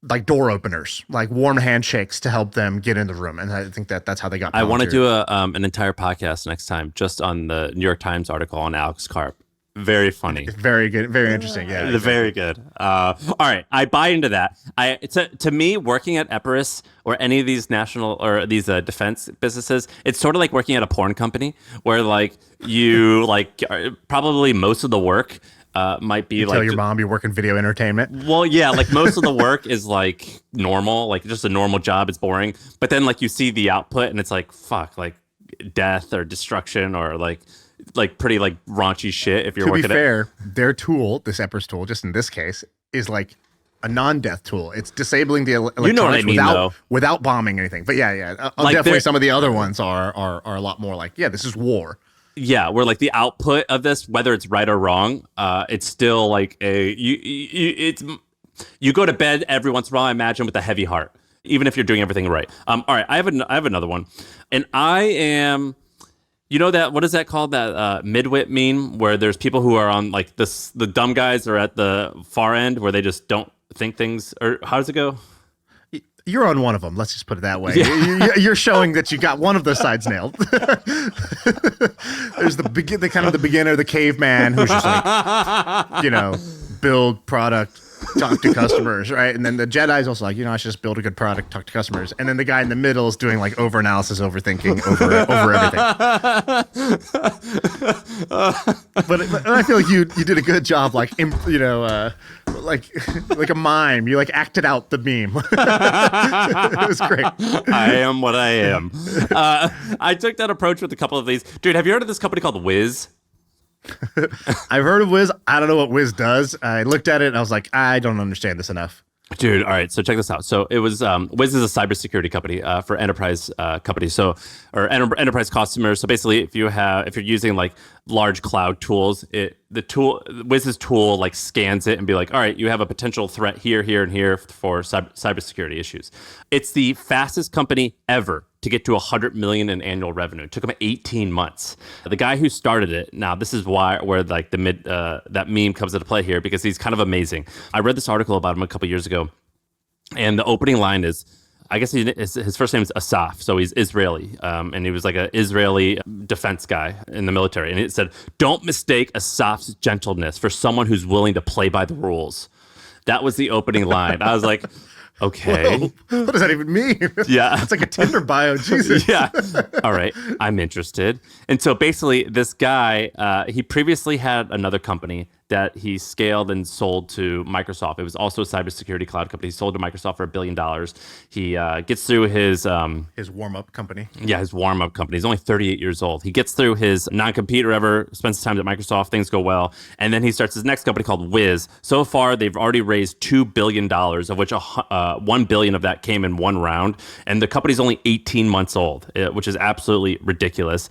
like door openers, like warm handshakes to help them get in the room. And I think that's how they got Palantir. I want to do an entire podcast next time just on the New York Times article on Alex Karp. Very funny. Very good. Very interesting. Yeah. Exactly. Very good. All right. I buy into that. To me, working at Epirus or any of these national or these defense businesses, it's sort of like working at a porn company where like you like probably most of the work might be like tell your mom you work in video entertainment. Well, yeah, like most of the work is like normal, like just a normal job. It's boring, but then like you see the output and it's like fuck, like death or destruction or like pretty like raunchy shit. If you're to be working fair, their tool, this Epirus tool, just in this case, is like a non-death tool. It's disabling the electronics you know what I mean, without bombing anything. But yeah, Like definitely some of the other ones are a lot more like, yeah, this is war. Yeah, where like the output of this, whether it's right or wrong, it's still like you go to bed every once in a while, I imagine, with a heavy heart, even if you're doing everything right. All right, I have another one, and I am, that what is that called, that midwit meme where there's people who are on like this, the dumb guys are at the far end where they just don't think things, or how does it go? You're on one of them. Let's just put it that way. Yeah. You're showing that you got one of those sides nailed. There's the kind of the beginner, the caveman who's just like, build product, talk to customers, right? And then the Jedi's also like, I should just build a good product, talk to customers. And then the guy in the middle is doing like overanalysis, overthinking, over everything. But I feel like you did a good job, like like a mime. You like acted out the meme. It was great. I am what I am. I took that approach with a couple of these. Dude, have you heard of this company called Wiz? I've heard of Wiz. I don't know what Wiz does. I looked at it and I was like, I don't understand this enough. Dude, all right. So check this out. So it was Wiz is a cybersecurity company for enterprise companies. So enterprise customers. So basically, if you're using like large cloud tools, Wiz's tool like scans it and be like, all right, you have a potential threat here, here, and here for cybersecurity issues. It's the fastest company ever to get to 100 million in annual revenue. It took him 18 months. The guy who started it, now this is where like that meme comes into play here, because he's kind of amazing. I read this article about him a couple years ago, and the opening line is, I guess his first name is Asaf, so he's Israeli, and he was like an Israeli defense guy in the military. And it said, "Don't mistake Asaf's gentleness for someone who's willing to play by the rules." That was the opening line. I was like, okay. Whoa, what does that even mean? Yeah. It's like a Tinder bio, Jesus. Yeah. All right. I'm interested. And so basically this guy, he previously had another company that he scaled and sold to Microsoft. It was also a cybersecurity cloud company. He sold to Microsoft for $1 billion. He gets through his warm-up company. Yeah, his warm-up company. He's only 38 years old. He gets through his non-compete or whatever, spends time at Microsoft, things go well, and then he starts his next company called Wiz. So far, they've already raised $2 billion, of which $1 billion of that came in one round, and the company's only 18 months old, which is absolutely ridiculous.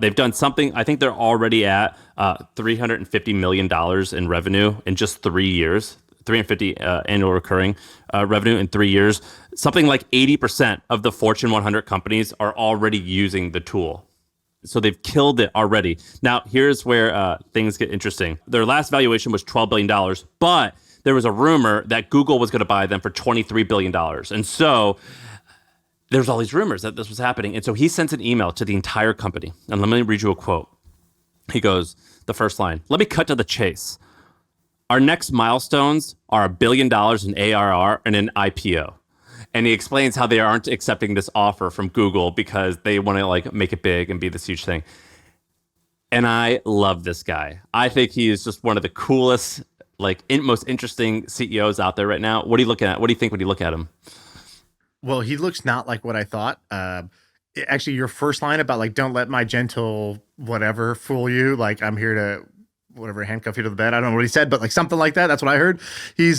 They've done something, I think they're already at $350 million in revenue in just 3 years. 350 annual recurring revenue in 3 years. Something like 80% of the Fortune 100 companies are already using the tool. So they've killed it already. Now, here's where things get interesting. Their last valuation was $12 billion, but there was a rumor that Google was going to buy them for $23 billion. And so there's all these rumors that this was happening. And so he sends an email to the entire company. And let me read you a quote. He goes, the first line, "Let me cut to the chase. Our next milestones are $1 billion in ARR and an IPO." And he explains how they aren't accepting this offer from Google because they want to like make it big and be this huge thing. And I love this guy. I think he is just one of the coolest, most interesting CEOs out there right now. What are you looking at? What do you think when you look at him? Well, he looks not like what I thought. Actually, your first line about like, don't let my gentle whatever fool you. Like, I'm here to whatever, handcuff you to the bed. I don't know what he said, but like something like that. That's what I heard. He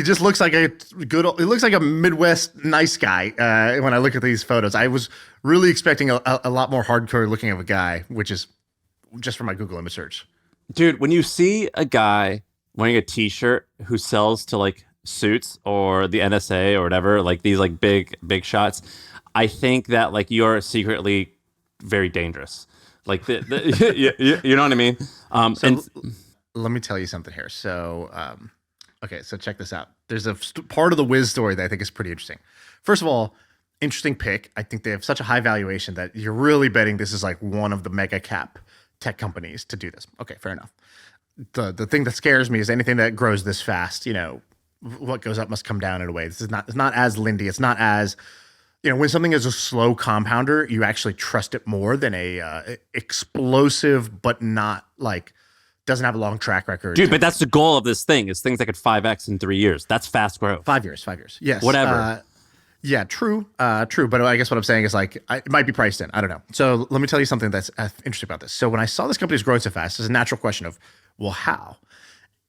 just looks like he looks like a Midwest nice guy. When I look at these photos, I was really expecting a lot more hardcore looking of a guy, which is just from my Google image search. Dude, when you see a guy wearing a t-shirt who sells to like suits or the NSA or whatever, like these like big shots, I think that like you're secretly very dangerous. Like you know what I mean? Let me tell you something here. So, okay, so check this out. There's a part of the Wiz story that I think is pretty interesting. First of all, interesting pick. I think they have such a high valuation that you're really betting this is like one of the mega cap tech companies to do this. Okay, fair enough. The thing that scares me is anything that grows this fast. You know, what goes up must come down in a way. It's not as Lindy. It's not as, you know, when something is a slow compounder, you actually trust it more than a explosive, but not like doesn't have a long track record. Dude, but that's the goal of this thing is things that could 5x in 3 years. That's fast growth. 5 years. Yes. Whatever. Yeah, true. But I guess what I'm saying is like, it might be priced in. I don't know. So let me tell you something that's interesting about this. So when I saw this company's growing so fast, there's a natural question of, well, how?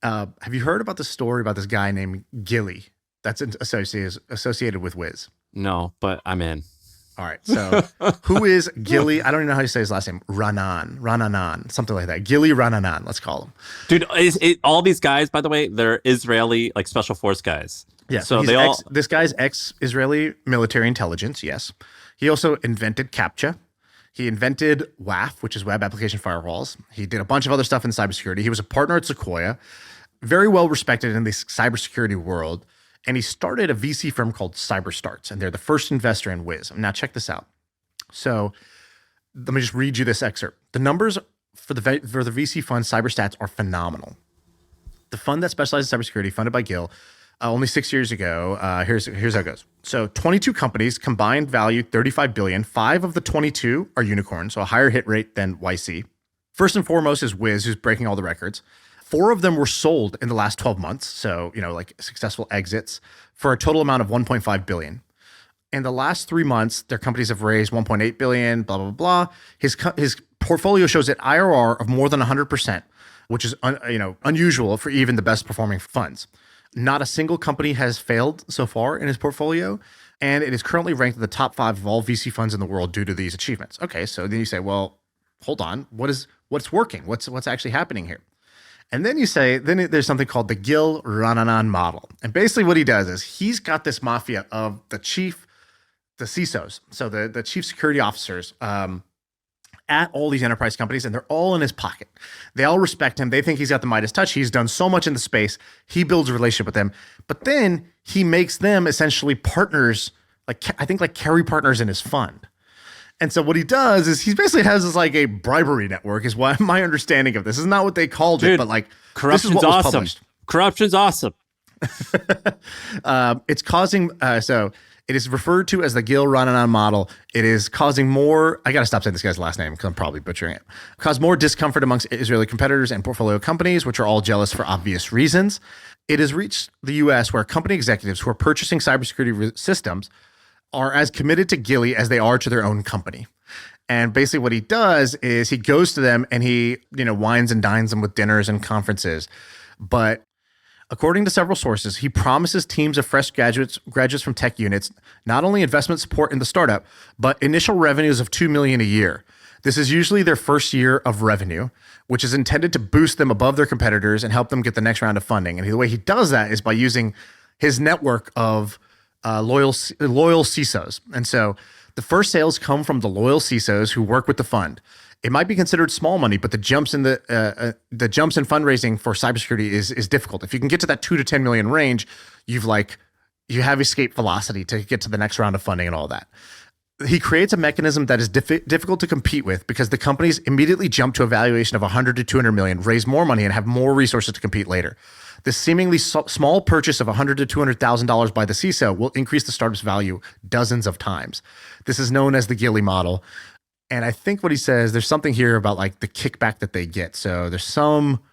Have you heard about the story about this guy named Gilly that's associated with Wiz? No, but I'm in. All right. So who is Gilly? I don't even know how you say his last name. Rananan, something like that. Gilly Rananan, let's call him. Dude, all these guys, by the way, they're Israeli, like special force guys. Yeah. So this guy's ex-Israeli military intelligence. Yes. He also invented CAPTCHA. He invented WAF, which is web application firewalls. He did a bunch of other stuff in cybersecurity. He was a partner at Sequoia, very well respected in the cybersecurity world. And he started a VC firm called CyberStarts, and they're the first investor in Wiz. Now check this out. So let me just read you this excerpt. The numbers for the VC fund CyberStats are phenomenal. The fund that specializes in cybersecurity, funded by Gil, only 6 years ago. Here's how it goes. So 22 companies, combined value $35 billion. 5 of the 22 are unicorns, so a higher hit rate than YC. First and foremost is Wiz, who's breaking all the records. 4 of them were sold in the last 12 months. So, you know, like successful exits for a total amount of $1.5 billion. In the last 3 months, their companies have raised $1.8 billion, blah, blah, blah. His portfolio shows an IRR of more than 100%, which is, unusual for even the best performing funds. Not a single company has failed so far in his portfolio. And it is currently ranked in the top 5 of all VC funds in the world due to these achievements. Okay. So then you say, well, hold on. What's working? What's actually happening here? And then you say, there's something called the Gil Rananan model. And basically what he does is he's got this mafia of the chief the CISOs, so the chief security officers, at all these enterprise companies, and they're all in his pocket. They all respect him. They think he's got the Midas touch. He's done so much in the space. He builds a relationship with them, but then he makes them essentially partners, like carry partners in his fund. And so what he does is he basically has this like a bribery network, is what my understanding of this is. Not what they called it, but like this is what was published. Corruption's awesome. It's causing so it is referred to as the Gil Rananan model. It is causing more, I got to stop saying this guy's last name because I'm probably butchering it. Cause more discomfort amongst Israeli competitors and portfolio companies, which are all jealous for obvious reasons. It has reached the US where company executives who are purchasing cybersecurity systems are as committed to Gilly as they are to their own company. And basically what he does is he goes to them and he, wines and dines them with dinners and conferences. But according to several sources, he promises teams of fresh graduates from tech units not only investment support in the startup, but initial revenues of $2 million a year. This is usually their first year of revenue, which is intended to boost them above their competitors and help them get the next round of funding. And the way he does that is by using his network of loyal CISOs. And so the first sales come from the loyal CISOs who work with the fund. It might be considered small money, but the jumps in fundraising for cybersecurity is difficult. If you can get to that 2 to 10 million range, you have escape velocity to get to the next round of funding and all that. He creates a mechanism that is difficult to compete with because the companies immediately jump to a valuation of 100 to 200 million, raise more money, and have more resources to compete later. The seemingly small purchase of $100 to $200,000 by the CISO will increase the startup's value dozens of times. This is known as the Gilly model. And I think what he says, there's something here about like the kickback that they get. So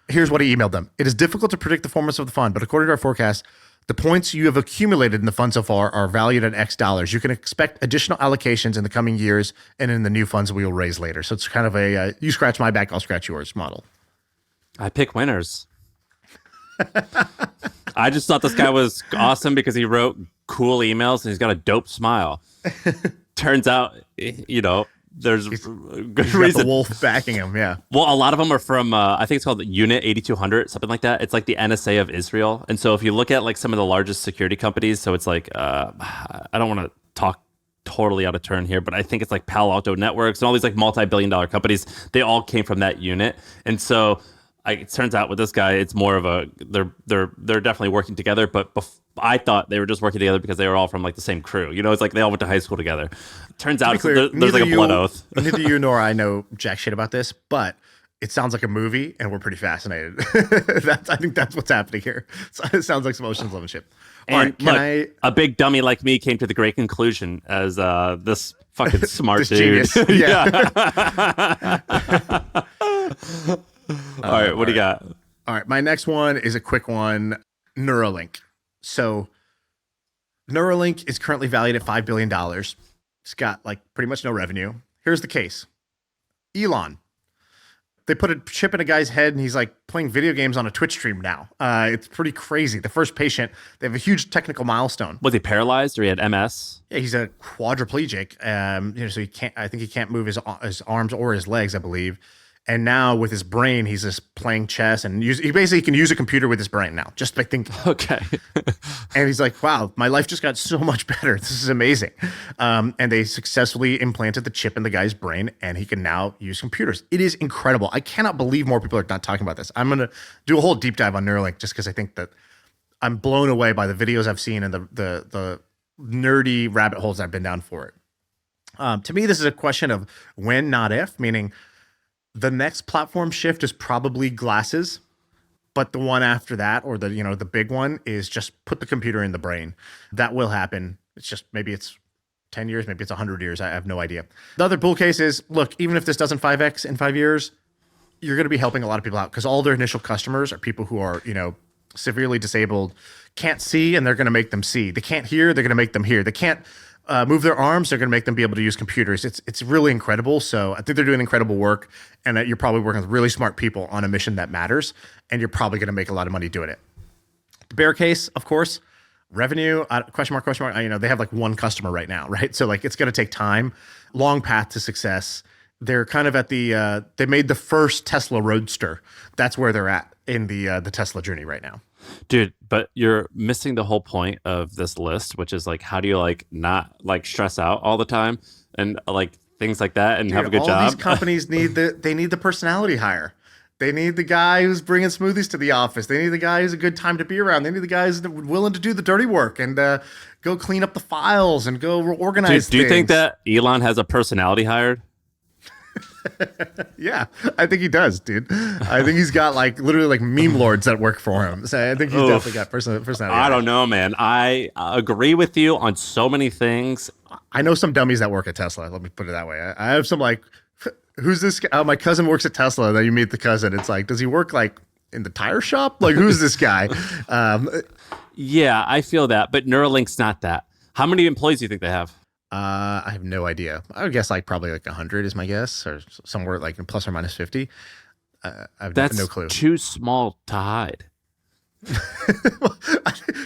here's what he emailed them. It is difficult to predict the performance of the fund, but according to our forecast, the points you have accumulated in the fund so far are valued at X dollars. You can expect additional allocations in the coming years and in the new funds we will raise later. So it's kind of a you scratch my back, I'll scratch yours model. I pick winners. I just thought this guy was awesome because he wrote cool emails and he's got a dope smile. Turns out, there's good reason. The wolf backing him, yeah. Well, a lot of them are from, I think it's called Unit 8200, something like that. It's like the NSA of Israel. And so if you look at like some of the largest security companies, so it's like, I don't want to talk totally out of turn here, but I think it's like Palo Alto Networks and all these like multi-billion-dollar companies, they all came from that unit. And so it turns out with this guy, it's more of a, they're definitely working together, but I thought they were just working together because they were all from like the same crew. It's like they all went to high school together. Turns out there's like a blood oath. Neither you nor I know jack shit about this, but it sounds like a movie and we're pretty fascinated. I think that's what's happening here. It sounds like some Ocean's 11 shit. And look, a big dummy like me came to the great conclusion as this fucking smart dude. Genius. Yeah. All right, what do you got? All right, my next one is a quick one. Neuralink. So Neuralink is currently valued at $5 billion. It's got like pretty much no revenue. Here's the case. Elon. They put a chip in a guy's head and he's like playing video games on a Twitch stream now. It's pretty crazy. The first patient, they have a huge technical milestone. Was he paralyzed or he had MS? Yeah, he's a quadriplegic. So I think he can't move his arms or his legs, I believe. And now with his brain, he's just playing chess and he basically can use a computer with his brain now, just by thinking. Okay. And he's like, wow, my life just got so much better. This is amazing. And they successfully implanted the chip in the guy's brain and he can now use computers. It is incredible. I cannot believe more people are not talking about this. I'm going to do a whole deep dive on Neuralink just because I think that I'm blown away by the videos I've seen and the nerdy rabbit holes I've been down for it. To me, this is a question of when, not if, meaning the next platform shift is probably glasses, but the one after that, or the big one, is just put the computer in the brain. That will happen. It's just maybe it's 10 years, maybe it's 100 years. I have no idea. The other bull case is, look, even if this doesn't 5x in 5 years, you're going to be helping a lot of people out because all their initial customers are people who are, severely disabled, can't see, and they're going to make them see. They can't hear, they're going to make them hear. They can't move their arms, they're going to make them be able to use computers. It's really incredible. So I think they're doing incredible work, and that you're probably working with really smart people on a mission that matters, and you're probably going to make a lot of money doing it. The bear case, of course, revenue, question mark. They have like one customer right now, right? So like it's going to take time, long path to success. They're kind of at they made the first Tesla Roadster. That's where they're at in the Tesla journey right now. Dude, but you're missing the whole point of this list, which is like, how do you like not like stress out all the time and like things like that and have a good all job? These companies need the personality hire. They need the guy who's bringing smoothies to the office. They need the guy who's a good time to be around. They need the guys that are willing to do the dirty work and go clean up the files and go organize things. Do you think that Elon has a personality hired? Yeah, I think he does, dude. I think he's got like literally like meme lords that work for him. So I think he's definitely got personality. I don't know, man. I agree with you on so many things. I know some dummies that work at Tesla. Let me put it that way. I have some like, who's this guy? Oh, my cousin works at Tesla. Then you meet the cousin. It's like, does he work like in the tire shop? Like, who's this guy? Yeah, I feel that. But Neuralink's not that. How many employees do you think they have? I have no idea. I would guess like probably like 100 is my guess, or somewhere like plus or minus 50. I have no clue. Too small to hide.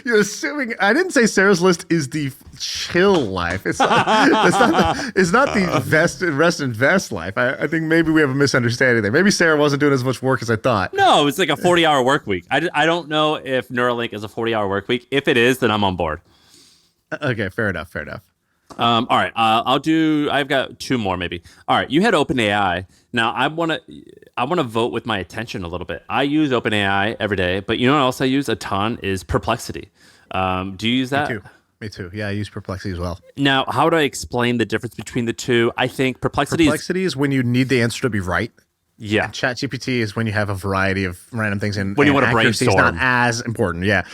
You're assuming I didn't say Sarah's list is the chill life. It's not the rest and vest life. I think maybe we have a misunderstanding there. Maybe Sarah wasn't doing as much work as I thought. No, it's like a 40-hour work week. I don't know if Neuralink is a 40-hour work week. If it is, then I'm on board. Okay, fair enough. All right, I've got two more maybe. All right, you had OpenAI. Now I want to vote with my attention a little bit. I use OpenAI every day, but you know what else I use a ton is Perplexity. Do you use that? Me too. Yeah, I use Perplexity as well. Now, how do I explain the difference between the two? I think Perplexity is when you need the answer to be right. Yeah. And ChatGPT is when you have a variety of random things, and when you want to accuracy brainstorm. is not as important. Yeah.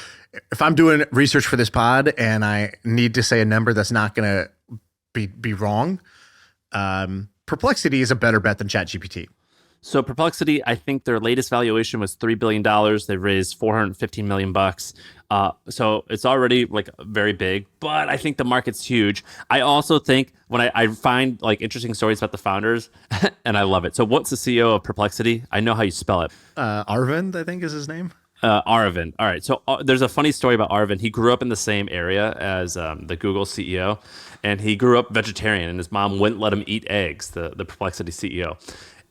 If I'm doing research for this pod and I need to say a number that's not going to be wrong, Perplexity is a better bet than ChatGPT. So Perplexity, I think their latest valuation was $3 billion. They raised $415 million. So it's already like very big, but I think the market's huge. I also think when I find like interesting stories about the founders and I love it. So what's the CEO of Perplexity? I know how you spell it. Arvind, I think is his name. Aravind. All right. So there's a funny story about Aravind. He grew up in the same area as the Google CEO, and he grew up vegetarian, and his mom wouldn't let him eat eggs, the Perplexity CEO.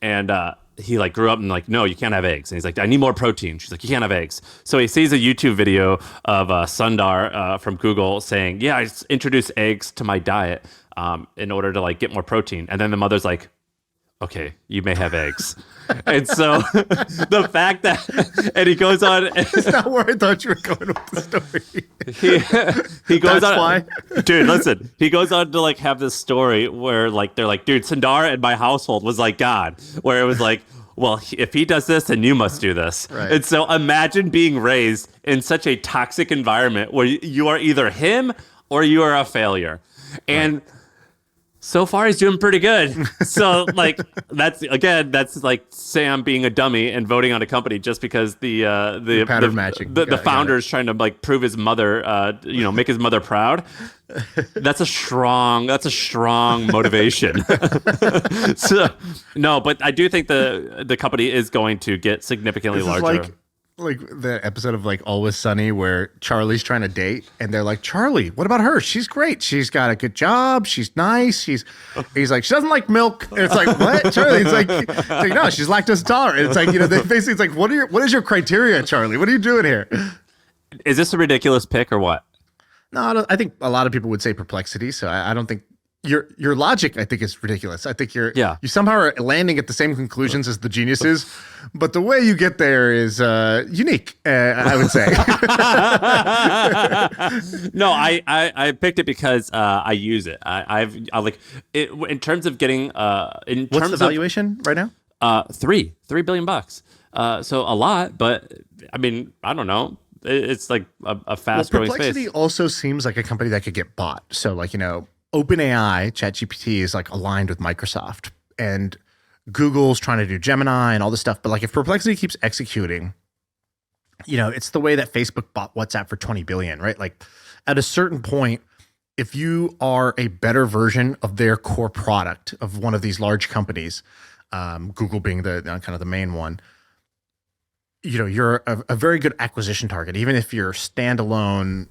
And he like grew up and like, no, you can't have eggs. And he's like, I need more protein. She's like, you can't have eggs. So he sees a YouTube video of Sundar from Google saying, yeah, I introduced eggs to my diet in order to like get more protein. And then the mother's like, okay, you may have eggs. And so the fact that, and he goes on. It's not where I thought you were going with the story. He goes That's on. Why? Dude, listen, he goes on to like have this story where like, they're like, dude, Sundar in my household was like God, where it was like, well, if he does this, then you must do this. Right. And so imagine being raised in such a toxic environment where you are either him or you are a failure. And so far, he's doing pretty good. So, like, that's like Sam being a dummy and voting on a company just because the pattern matching. The founder is trying to like prove his mother, make his mother proud. That's a strong motivation. So, no, but I do think the company is going to get significantly larger. Like the episode of like Always Sunny where Charlie's trying to date and they're like, Charlie, what about her? She's great. She's got a good job. She's nice. He's like, she doesn't like milk. And it's like, what? Charlie? It's like, no, she's lactose intolerant. It's like, they basically, it's like, what is your criteria, Charlie? What are you doing here? Is this a ridiculous pick or what? No, I think a lot of people would say Perplexity. So I don't think your logic, I think, is ridiculous. I think you somehow are landing at the same conclusions as the geniuses, but the way you get there is unique. I would say. No, I picked it because I use it. I like it in terms of getting. What's the valuation right now? $3 billion. So a lot, but I mean, I don't know. It's like a fast growing space. Perplexity also seems like a company that could get bought. So like OpenAI, ChatGPT is like aligned with Microsoft, and Google's trying to do Gemini and all this stuff. But like if Perplexity keeps executing, it's the way that Facebook bought WhatsApp for $20 billion, right? Like at a certain point, if you are a better version of their core product of one of these large companies, Google being the kind of the main one, you're a very good acquisition target, even if your standalone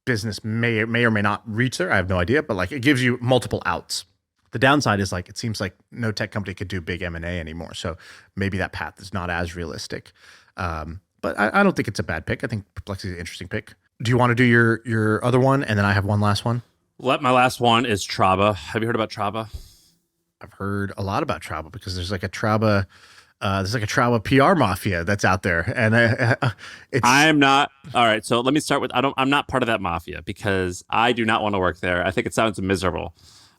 business may or may not reach there. I have no idea, but like it gives you multiple outs. The downside is like it seems like no tech company could do big M&A anymore, so maybe that path is not as realistic. But I don't think it's a bad pick. I think Perplexity is an interesting pick. Do you want to do your other one? And then I have one last one. My last one is Traba. Have you heard about Traba? I've heard a lot about Traba because there's like a Traba PR mafia that's out there, and I'm not. All right, so let me start with I'm not part of that mafia because I do not want to work there. I think it sounds miserable.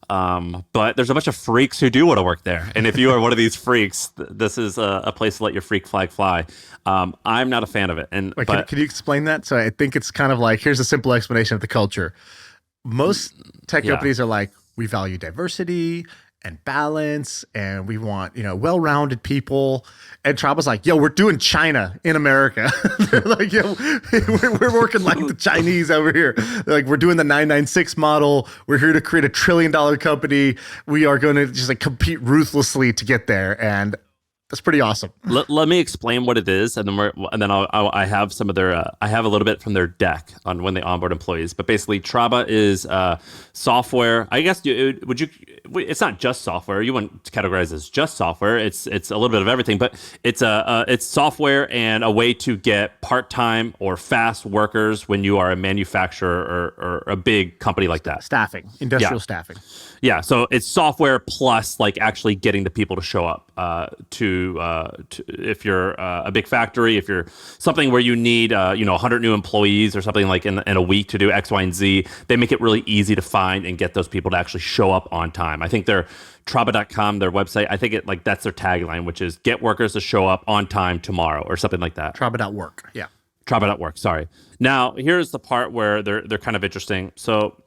But there's a bunch of freaks who do want to work there, and if you are one of these freaks, this is a place to let your freak flag fly. I'm not a fan of it. And Wait, can you explain that? So I think it's kind of like, here's a simple explanation of the culture. Most tech companies are like, we value diversity and balance, and we want, well-rounded people. And Traba's like, yo, we're doing China in America. They're like, yo, we're working like the Chinese over here. They're like, we're doing the 996 model. We're here to create $1 trillion company. We are going to just like compete ruthlessly to get there. And that's pretty awesome. Let me explain what it is, and then I have some of their I have a little bit from their deck on when they onboard employees. But basically, Traba is software. I guess it's not just software. You wouldn't categorize it as just software. It's a little bit of everything, but it's software and a way to get part-time or fast workers when you are a manufacturer or a big company like that. Industrial staffing. Yeah, so it's software plus like actually getting the people to show up to if you're a big factory, if you're something where you need 100 new employees or something like in a week to do X, Y, and Z, they make it really easy to find and get those people to actually show up on time. I think they're Traba.com, their website. I think that's their tagline, which is get workers to show up on time tomorrow or something like that. Traba.work. Yeah. Traba.work. Sorry. Now here's the part where they're kind of interesting. So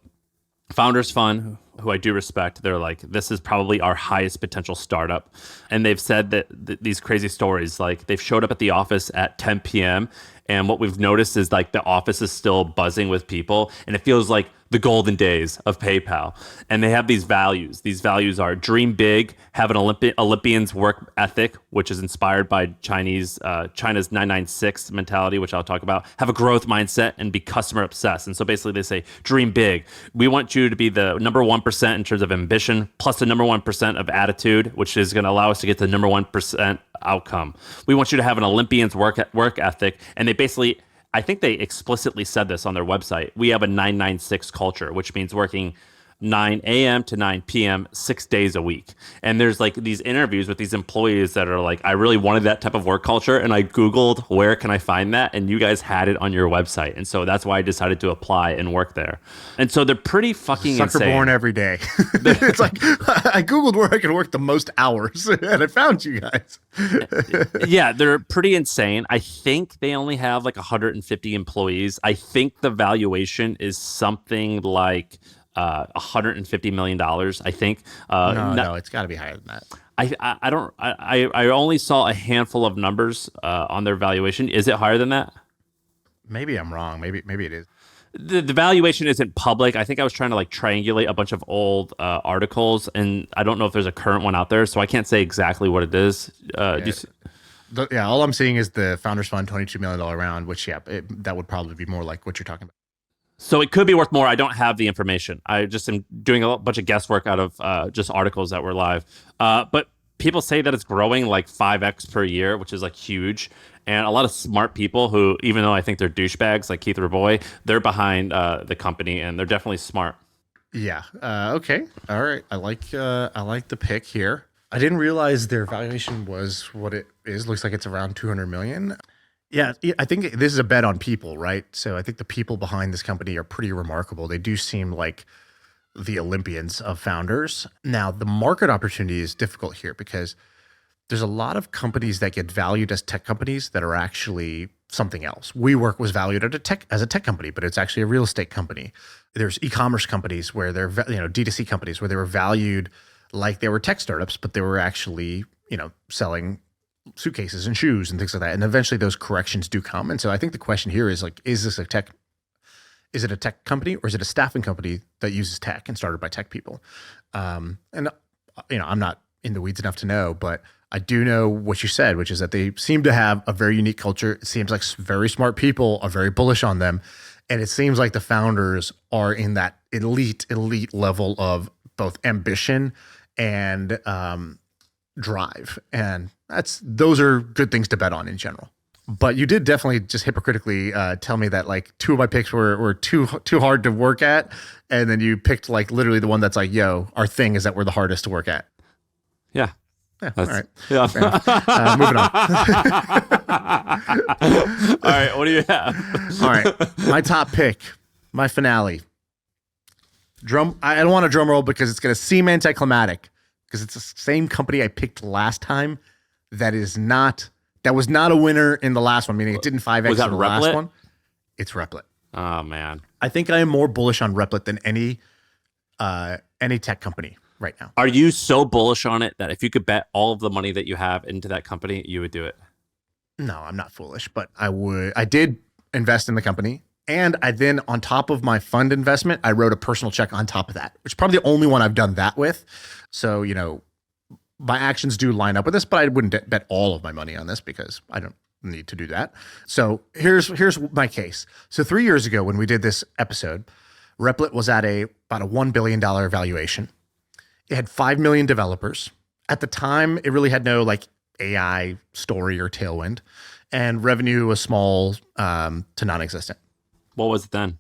Founders Fund, who I do respect, they're like, this is probably our highest potential startup. And they've said that these crazy stories, like they've showed up at the office at 10 p.m. And what we've noticed is like the office is still buzzing with people. And it feels like the golden days of PayPal. And they have these values. These values are dream big, have an Olympian's work ethic, which is inspired by China's 996 mentality, which I'll talk about, have a growth mindset, and be customer obsessed. And so basically they say, dream big. We want you to be the number 1% in terms of ambition, plus the number 1% of attitude, which is going to allow us to get the number 1% outcome. We want you to have an Olympian's work ethic. And they basically, I think they explicitly said this on their website. We have a 996 culture, which means working 9 a.m. to 9 p.m. 6 days a week. And there's like these interviews with these employees that are like, I really wanted that type of work culture. And I Googled, where can I find that? And you guys had it on your website. And so that's why I decided to apply and work there. And so they're pretty fucking Sucker insane. born every day. It's like, I Googled where I can work the most hours and I found you guys. Yeah, they're pretty insane. I think they only have like 150 employees. I think the valuation is something like $150 million, I think. No, it's got to be higher than that. I only saw a handful of numbers on their valuation. Is it higher than that? Maybe I'm wrong. Maybe it is. The valuation isn't public. I think I was trying to like triangulate a bunch of old articles, and I don't know if there's a current one out there, so I can't say exactly what it is. All I'm seeing is the Founders Fund $22 million round, which that would probably be more like what you're talking about. So it could be worth more. I don't have the information. I just am doing a bunch of guesswork out of just articles that were live. But people say that it's growing like 5x per year, which is like huge. And a lot of smart people who, even though I think they're douchebags like Keith Raboy, they're behind the company, and they're definitely smart. Yeah. Okay. All right. I like the pick here. I didn't realize their valuation was what it is. Looks like it's around 200 million. Yeah, I think this is a bet on people, right? So I think the people behind this company are pretty remarkable. They do seem like the Olympians of founders. Now, the market opportunity is difficult here because there's a lot of companies that get valued as tech companies that are actually something else. WeWork was valued as a tech company, but it's actually a real estate company. There's e-commerce companies where they're, D2C companies where they were valued like they were tech startups, but they were actually, selling suitcases and shoes and things like that. And eventually those corrections do come. And so I think the question here is like, is it a tech company or is it a staffing company that uses tech and started by tech people? I'm not in the weeds enough to know, but I do know what you said, which is that they seem to have a very unique culture. It seems like very smart people are very bullish on them. And it seems like the founders are in that elite level of both ambition and drive. And those are good things to bet on in general. But you did definitely just hypocritically tell me that like two of my picks were too hard to work at, and then you picked like literally the one that's like, yo, our thing is that we're the hardest to work at. Yeah. Yeah. All right. Yeah. Moving on. All right. What do you have? All right. My top pick, my finale. I don't want a drum roll because it's going to seem anticlimactic because it's the same company I picked last time. That was not a winner in the last one, meaning it didn't 5x Was that in the Replit? last one. It's Replit. Oh man. I think I am more bullish on Replit than any tech company right now. Are you so bullish on it that if you could bet all of the money that you have into that company, you would do it? No, I'm not foolish, but I would. I did invest in the company, and I then, on top of my fund investment, I wrote a personal check on top of that, which is probably the only one I've done that with. So, you know, my actions do line up with this, but I wouldn't bet all of my money on this because I don't need to do that. So here's my case. So 3 years ago when we did this episode, Replit was at about a $1 billion valuation. It had 5 million developers. At the time, it really had no like AI story or tailwind, and revenue was small to non-existent. What was it then?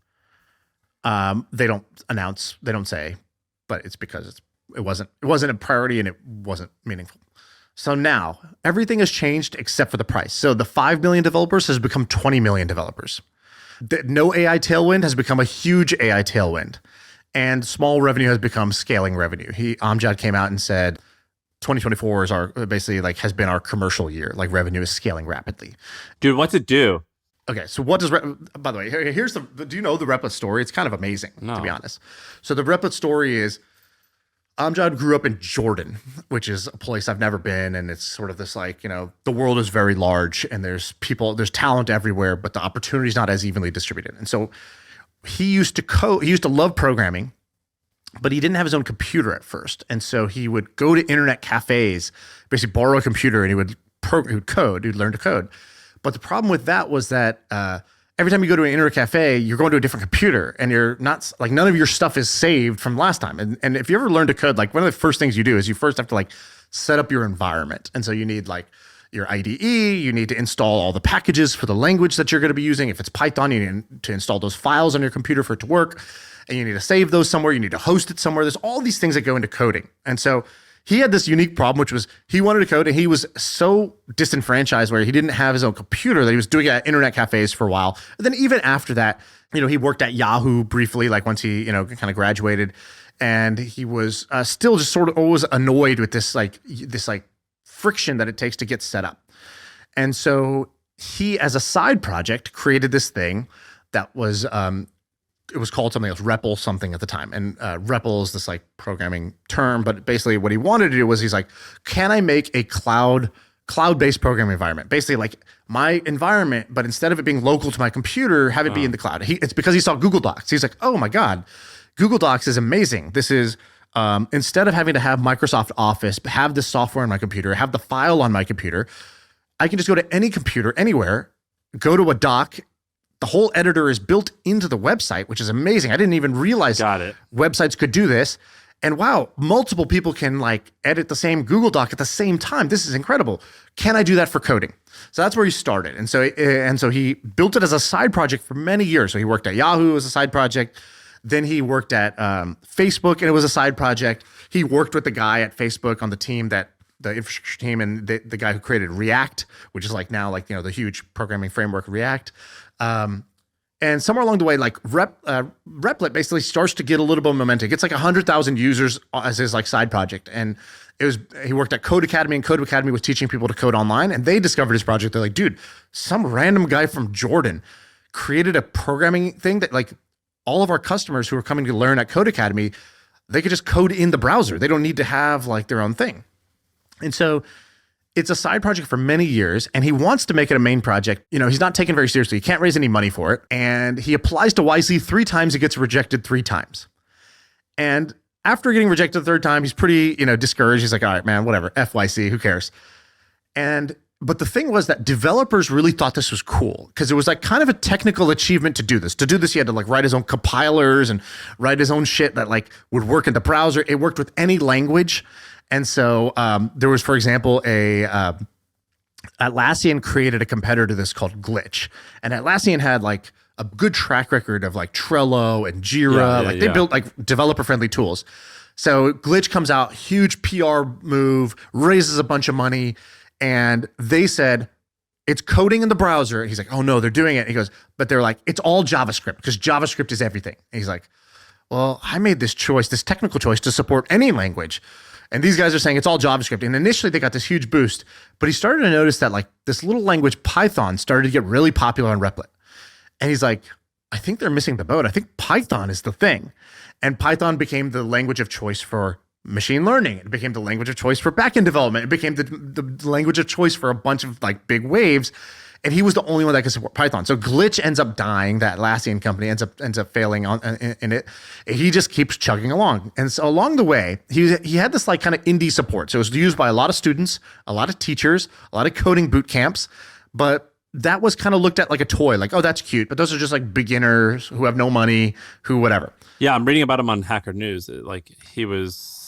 They don't announce, they don't say, but it's because it wasn't a priority and it wasn't meaningful. So now everything has changed except for the price. So the 5 million developers has become 20 million developers. No AI tailwind has become a huge AI tailwind, and small revenue has become scaling revenue. Amjad came out and said 2024 has been our commercial year. Like revenue is scaling rapidly. Dude, what's it do? Okay, so what does by the way, here's do you know the Replit story? It's kind of amazing, to be honest. So the Replit story is Amjad grew up in Jordan, which is a place I've never been, and it's sort of this like, you know, the world is very large and there's talent everywhere, but the opportunity is not as evenly distributed. And so he used to love programming, but he didn't have his own computer at first. And so he would go to internet cafes, basically borrow a computer, and he would code, he'd learn to code. But the problem with that was that every time you go to an internet cafe, you're going to a different computer, and you're not like, none of your stuff is saved from last time. And if you ever learn to code, like one of the first things you do is you first have to like set up your environment. And so you need like your IDE, you need to install all the packages for the language that you're going to be using. If it's Python, you need to install those files on your computer for it to work, and you need to save those somewhere. You need to host it somewhere. There's all these things that go into coding. And so he had this unique problem, which was he wanted to code, and he was so disenfranchised where he didn't have his own computer that he was doing it at internet cafes for a while. And then even after that, you know, he worked at Yahoo briefly, like once he, you know, kind of graduated, and he was still just sort of always annoyed with this friction that it takes to get set up. And so he, as a side project, created this thing that was it was called something else, REPL something at the time. And REPL is this like programming term, but basically what he wanted to do was he's like, can I make a cloud-based programming environment? Basically like my environment, but instead of it being local to my computer, have it be in the cloud. It's because he saw Google Docs. He's like, oh my God, Google Docs is amazing. This is, instead of having to have Microsoft Office, have this software on my computer, have the file on my computer, I can just go to any computer anywhere, go to a doc. The whole editor is built into the website, which is amazing. I didn't even realize websites could do this. And wow, multiple people can like edit the same Google Doc at the same time. This is incredible. Can I do that for coding? So that's where he started. And so he built it as a side project for many years. So he worked at Yahoo as a side project. Then he worked at Facebook, and it was a side project. He worked with the guy at Facebook on the team the infrastructure team, and the guy who created React, which is like now like, you know, the huge programming framework React. And somewhere along the way, like Replit basically starts to get a little bit of momentum. It gets like 100,000 users as his like side project. And he worked at Code Academy, and Code Academy was teaching people to code online, and they discovered his project. They're like, dude, some random guy from Jordan created a programming thing that like all of our customers who are coming to learn at Code Academy, they could just code in the browser. They don't need to have like their own thing. And so it's a side project for many years, and he wants to make it a main project. You know, he's not taken very seriously. He can't raise any money for it. And he applies to YC 3 times. He gets rejected 3 times. And after getting rejected the 3rd time, he's pretty, you know, discouraged. He's like, all right, man, whatever, FYC, who cares? But the thing was that developers really thought this was cool because it was like kind of a technical achievement to do this. To do this, he had to like write his own compilers and write his own shit that like would work in the browser. It worked with any language. And so there was, for example, a Atlassian created a competitor to this called Glitch. And Atlassian had like a good track record of like Trello and Jira. They built like developer-friendly tools. So Glitch comes out, huge PR move, raises a bunch of money, and they said, it's coding in the browser. He's like, oh no, they're doing it. He goes, but they're like, it's all JavaScript because JavaScript is everything. And he's like, well, I made this choice, this technical choice to support any language. And these guys are saying it's all JavaScript. And initially they got this huge boost, but he started to notice that like this little language Python started to get really popular on Replit. And he's like, I think they're missing the boat. I think Python is the thing. And Python became the language of choice for machine learning. It became the language of choice for backend development. It became the language of choice for a bunch of like big waves. And he was the only one that could support Python. So Glitch ends up dying. That Atlassian company ends up failing in it. He just keeps chugging along. And so along the way, he had this like kind of indie support. So it was used by a lot of students, a lot of teachers, a lot of coding boot camps. But that was kind of looked at like a toy. Like, oh, that's cute. But those are just like beginners who have no money, who whatever. Yeah, I'm reading about him on Hacker News. Like he was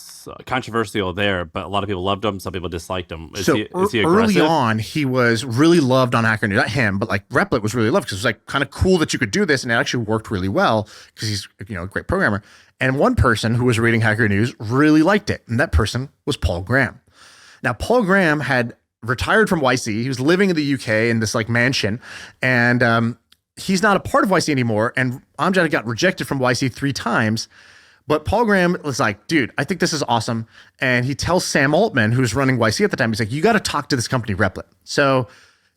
controversial there, but a lot of people loved him. Some people disliked him. Is he aggressive? Early on, he was really loved on Hacker News. Not him, but like Replit was really loved because it was like kind of cool that you could do this, and it actually worked really well because he's a great programmer. And one person who was reading Hacker News really liked it, and that person was Paul Graham. Now, Paul Graham had retired from YC. He was living in the UK in this like mansion, and he's not a part of YC anymore. And Amjad got rejected from YC 3 times. But Paul Graham was like, dude, I think this is awesome. And he tells Sam Altman, who's running YC at the time, he's like, you got to talk to this company, Replit. So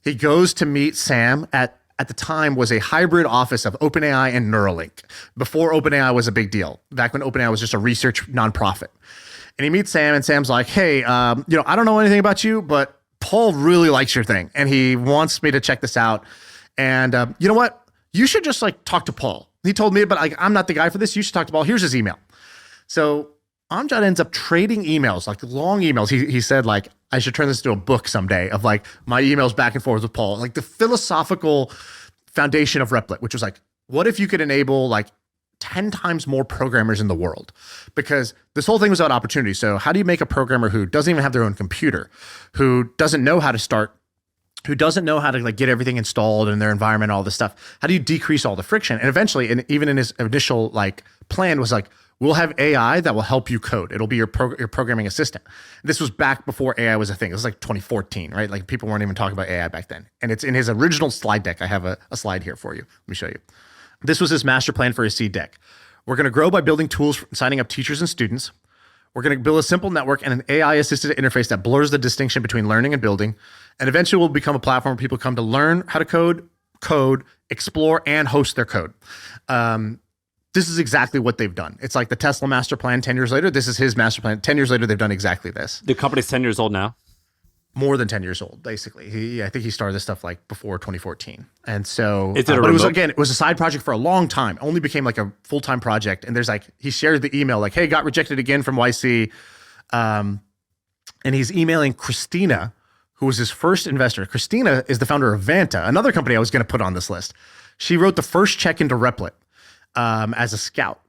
he goes to meet Sam at the time was a hybrid office of OpenAI and Neuralink. Before OpenAI was a big deal, back when OpenAI was just a research nonprofit. And he meets Sam, and Sam's like, hey, I don't know anything about you, but Paul really likes your thing. And he wants me to check this out. And you know what? You should just like talk to Paul. He told me, but like, I'm not the guy for this. You should talk to Paul. Here's his email. So Amjad ends up trading emails, like long emails. He said like, I should turn this into a book someday of like my emails back and forth with Paul, like the philosophical foundation of Replit, which was like, what if you could enable like 10 times more programmers in the world? Because this whole thing was about opportunity. So how do you make a programmer who doesn't even have their own computer, who doesn't know how to start, who doesn't know how to like get everything installed in their environment, all this stuff? How do you decrease all the friction? And eventually, and even in his initial like plan was like, we'll have AI that will help you code. It'll be your programming assistant. This was back before AI was a thing. It was like 2014, right? Like people weren't even talking about AI back then. And it's in his original slide deck. I have a slide here for you. Let me show you. This was his master plan for his seed deck. We're going to grow by building tools for signing up teachers and students. We're going to build a simple network and an AI-assisted interface that blurs the distinction between learning and building. And eventually we'll become a platform where people come to learn how to code, explore, and host their code. This is exactly what they've done. It's like the Tesla master plan 10 years later. This is his master plan. 10 years later, they've done exactly this. The company's 10 years old now. More than 10 years old, basically. I think he started this stuff like before 2014. And so, is it but it was a side project for a long time. Only became like a full-time project. And there's like, he shared the email like, hey, got rejected again from YC. And he's emailing Christina, who was his first investor. Christina is the founder of Vanta, another company I was going to put on this list. She wrote the first check into Replit as a scout.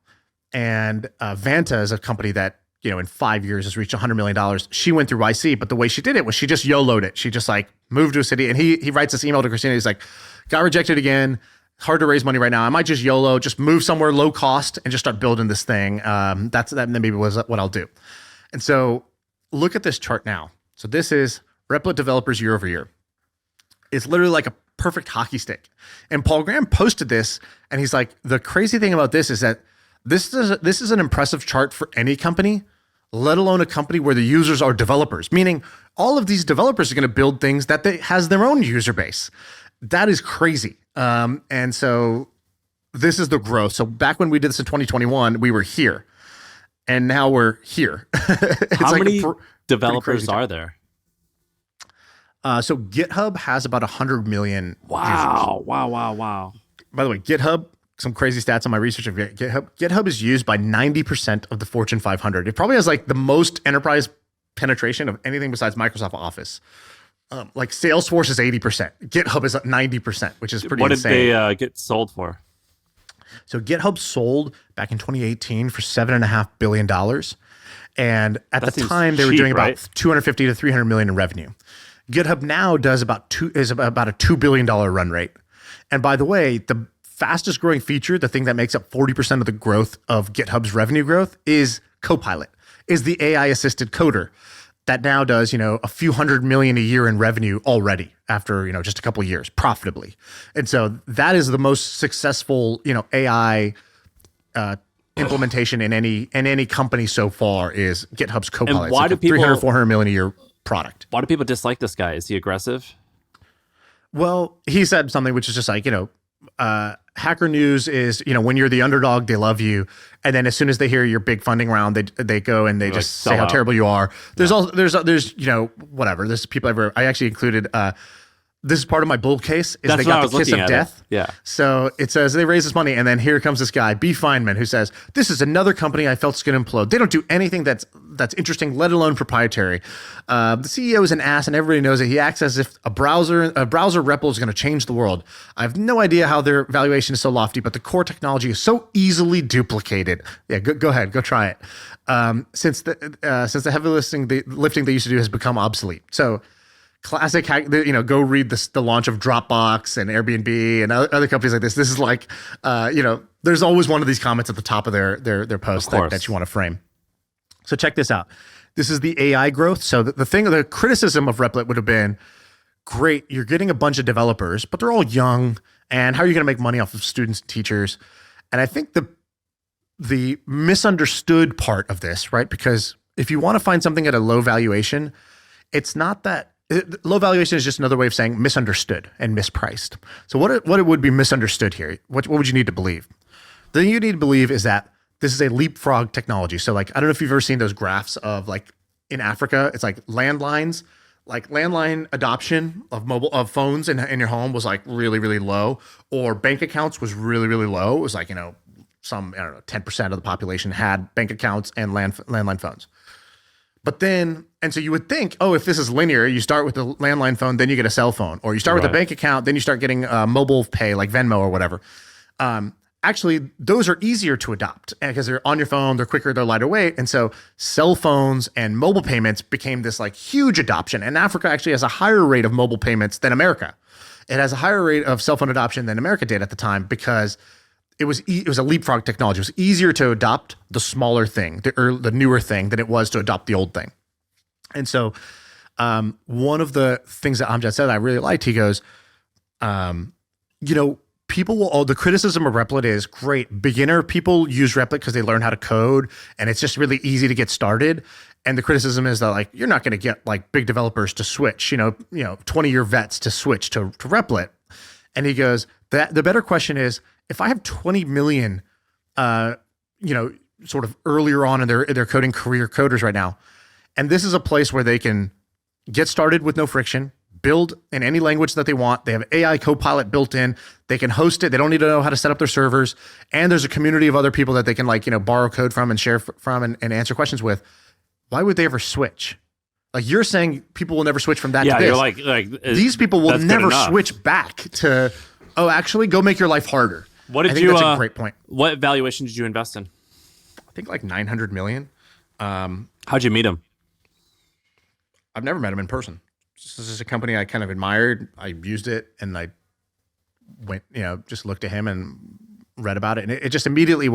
And Vanta is a company that, in 5 years has reached $100 million. She went through YC, but the way she did it was she just YOLO'd it. She just like moved to a city, and he writes this email to Christina. He's like, got rejected again. Hard to raise money right now. I might just YOLO, just move somewhere low cost and just start building this thing. That maybe was what I'll do. And so look at this chart now. So this is Replit developers year over year. It's literally like a perfect hockey stick. And Paul Graham posted this, and he's like, the crazy thing about this is that this is an impressive chart for any company, let alone a company where the users are developers, meaning all of these developers are going to build things that has their own user base. That is crazy. And so this is the growth. So back when we did this in 2021, we were here, and now we're here. How many developers are there? So GitHub has about 100 million users. Wow. By the way, GitHub, some crazy stats on my research of GitHub. GitHub is used by 90% of the Fortune 500. It probably has like the most enterprise penetration of anything besides Microsoft Office. Like Salesforce is 80%. GitHub is at 90%, which is pretty insane. What did they get sold for? So GitHub sold back in 2018 for $7.5 billion. And at the time, they were doing about 250 to 300 million in revenue. GitHub now does about a $2 billion run rate. And by the way, the fastest growing feature, the thing that makes up 40% of the growth of GitHub's revenue growth, is Copilot, is the AI assisted coder that now does, a few $100 million a year in revenue already after, just a couple of years profitably. And so that is the most successful, AI implementation in any company so far is GitHub's Copilot. And why do people 300, 400 million a year product? Why do people dislike this guy? Is he aggressive? Well, he said something which is just like, Hacker News is, when you're the underdog, they love you. And then as soon as they hear your big funding round, they go and they just say how terrible you are. There's whatever. There's people everywhere. I actually included, this is part of my bull case, is they got the kiss of death. Yeah. So it says they raise this money, and then here comes this guy, B. Feynman, who says, this is another company I felt is going to implode. They don't do anything that's interesting, let alone proprietary. The CEO is an ass, and everybody knows it. He acts as if a browser REPL is going to change the world. I have no idea how their valuation is so lofty, but the core technology is so easily duplicated. Yeah, go ahead, go try it. Since the heavy lifting they used to do has become obsolete. So classic hack, go read the launch of Dropbox and Airbnb and other companies like this. This is like, there's always one of these comments at the top of their post that you want to frame. So check this out. This is the AI growth. So the criticism of Replit would have been, great, you're getting a bunch of developers, but they're all young. And how are you going to make money off of students and teachers? And I think the misunderstood part of this, right? Because if you want to find something at a low valuation, it's not that. Low valuation is just another way of saying misunderstood and mispriced. So what it would be misunderstood here? What would you need to believe? The thing you need to believe is that this is a leapfrog technology. So like, I don't know if you've ever seen those graphs of like in Africa, it's like landlines, like landline adoption of phones in your home was like really, really low, or bank accounts was really, really low. It was like, 10% of the population had bank accounts and landline phones. But then, and so you would think, if this is linear, you start with the landline phone, then you get a cell phone, or you start with a bank account, then you start getting mobile pay like Venmo or whatever. Actually, those are easier to adopt because they're on your phone, they're quicker, they're lighter weight. And so cell phones and mobile payments became this like huge adoption. And Africa actually has a higher rate of mobile payments than America. It has a higher rate of cell phone adoption than America did at the time because it was a leapfrog technology. It was easier to adopt the smaller thing, the newer thing, than it was to adopt the old thing. And so one of the things that Amjad said I really liked, he goes, people will, the criticism of Replit is great. Beginner people use Replit because they learn how to code and it's just really easy to get started. And the criticism is that like, you're not going to get like big developers to switch, 20-year vets to switch to Replit. And he goes, the better question is, if I have 20 million, sort of earlier on in their coding career coders right now, and this is a place where they can get started with no friction, build in any language that they want. They have AI Copilot built in. They can host it. They don't need to know how to set up their servers. And there's a community of other people that they can borrow code from and share from and answer questions with. Why would they ever switch? Like you're saying people will never switch from that to this. You're like these people will never switch back to, actually go make your life harder. That's a great point. What valuation did you invest in? I think like 900 million. How'd you meet him? I've never met him in person. This is a company I kind of admired. I used it and I went, just looked at him and read about it. And it just immediately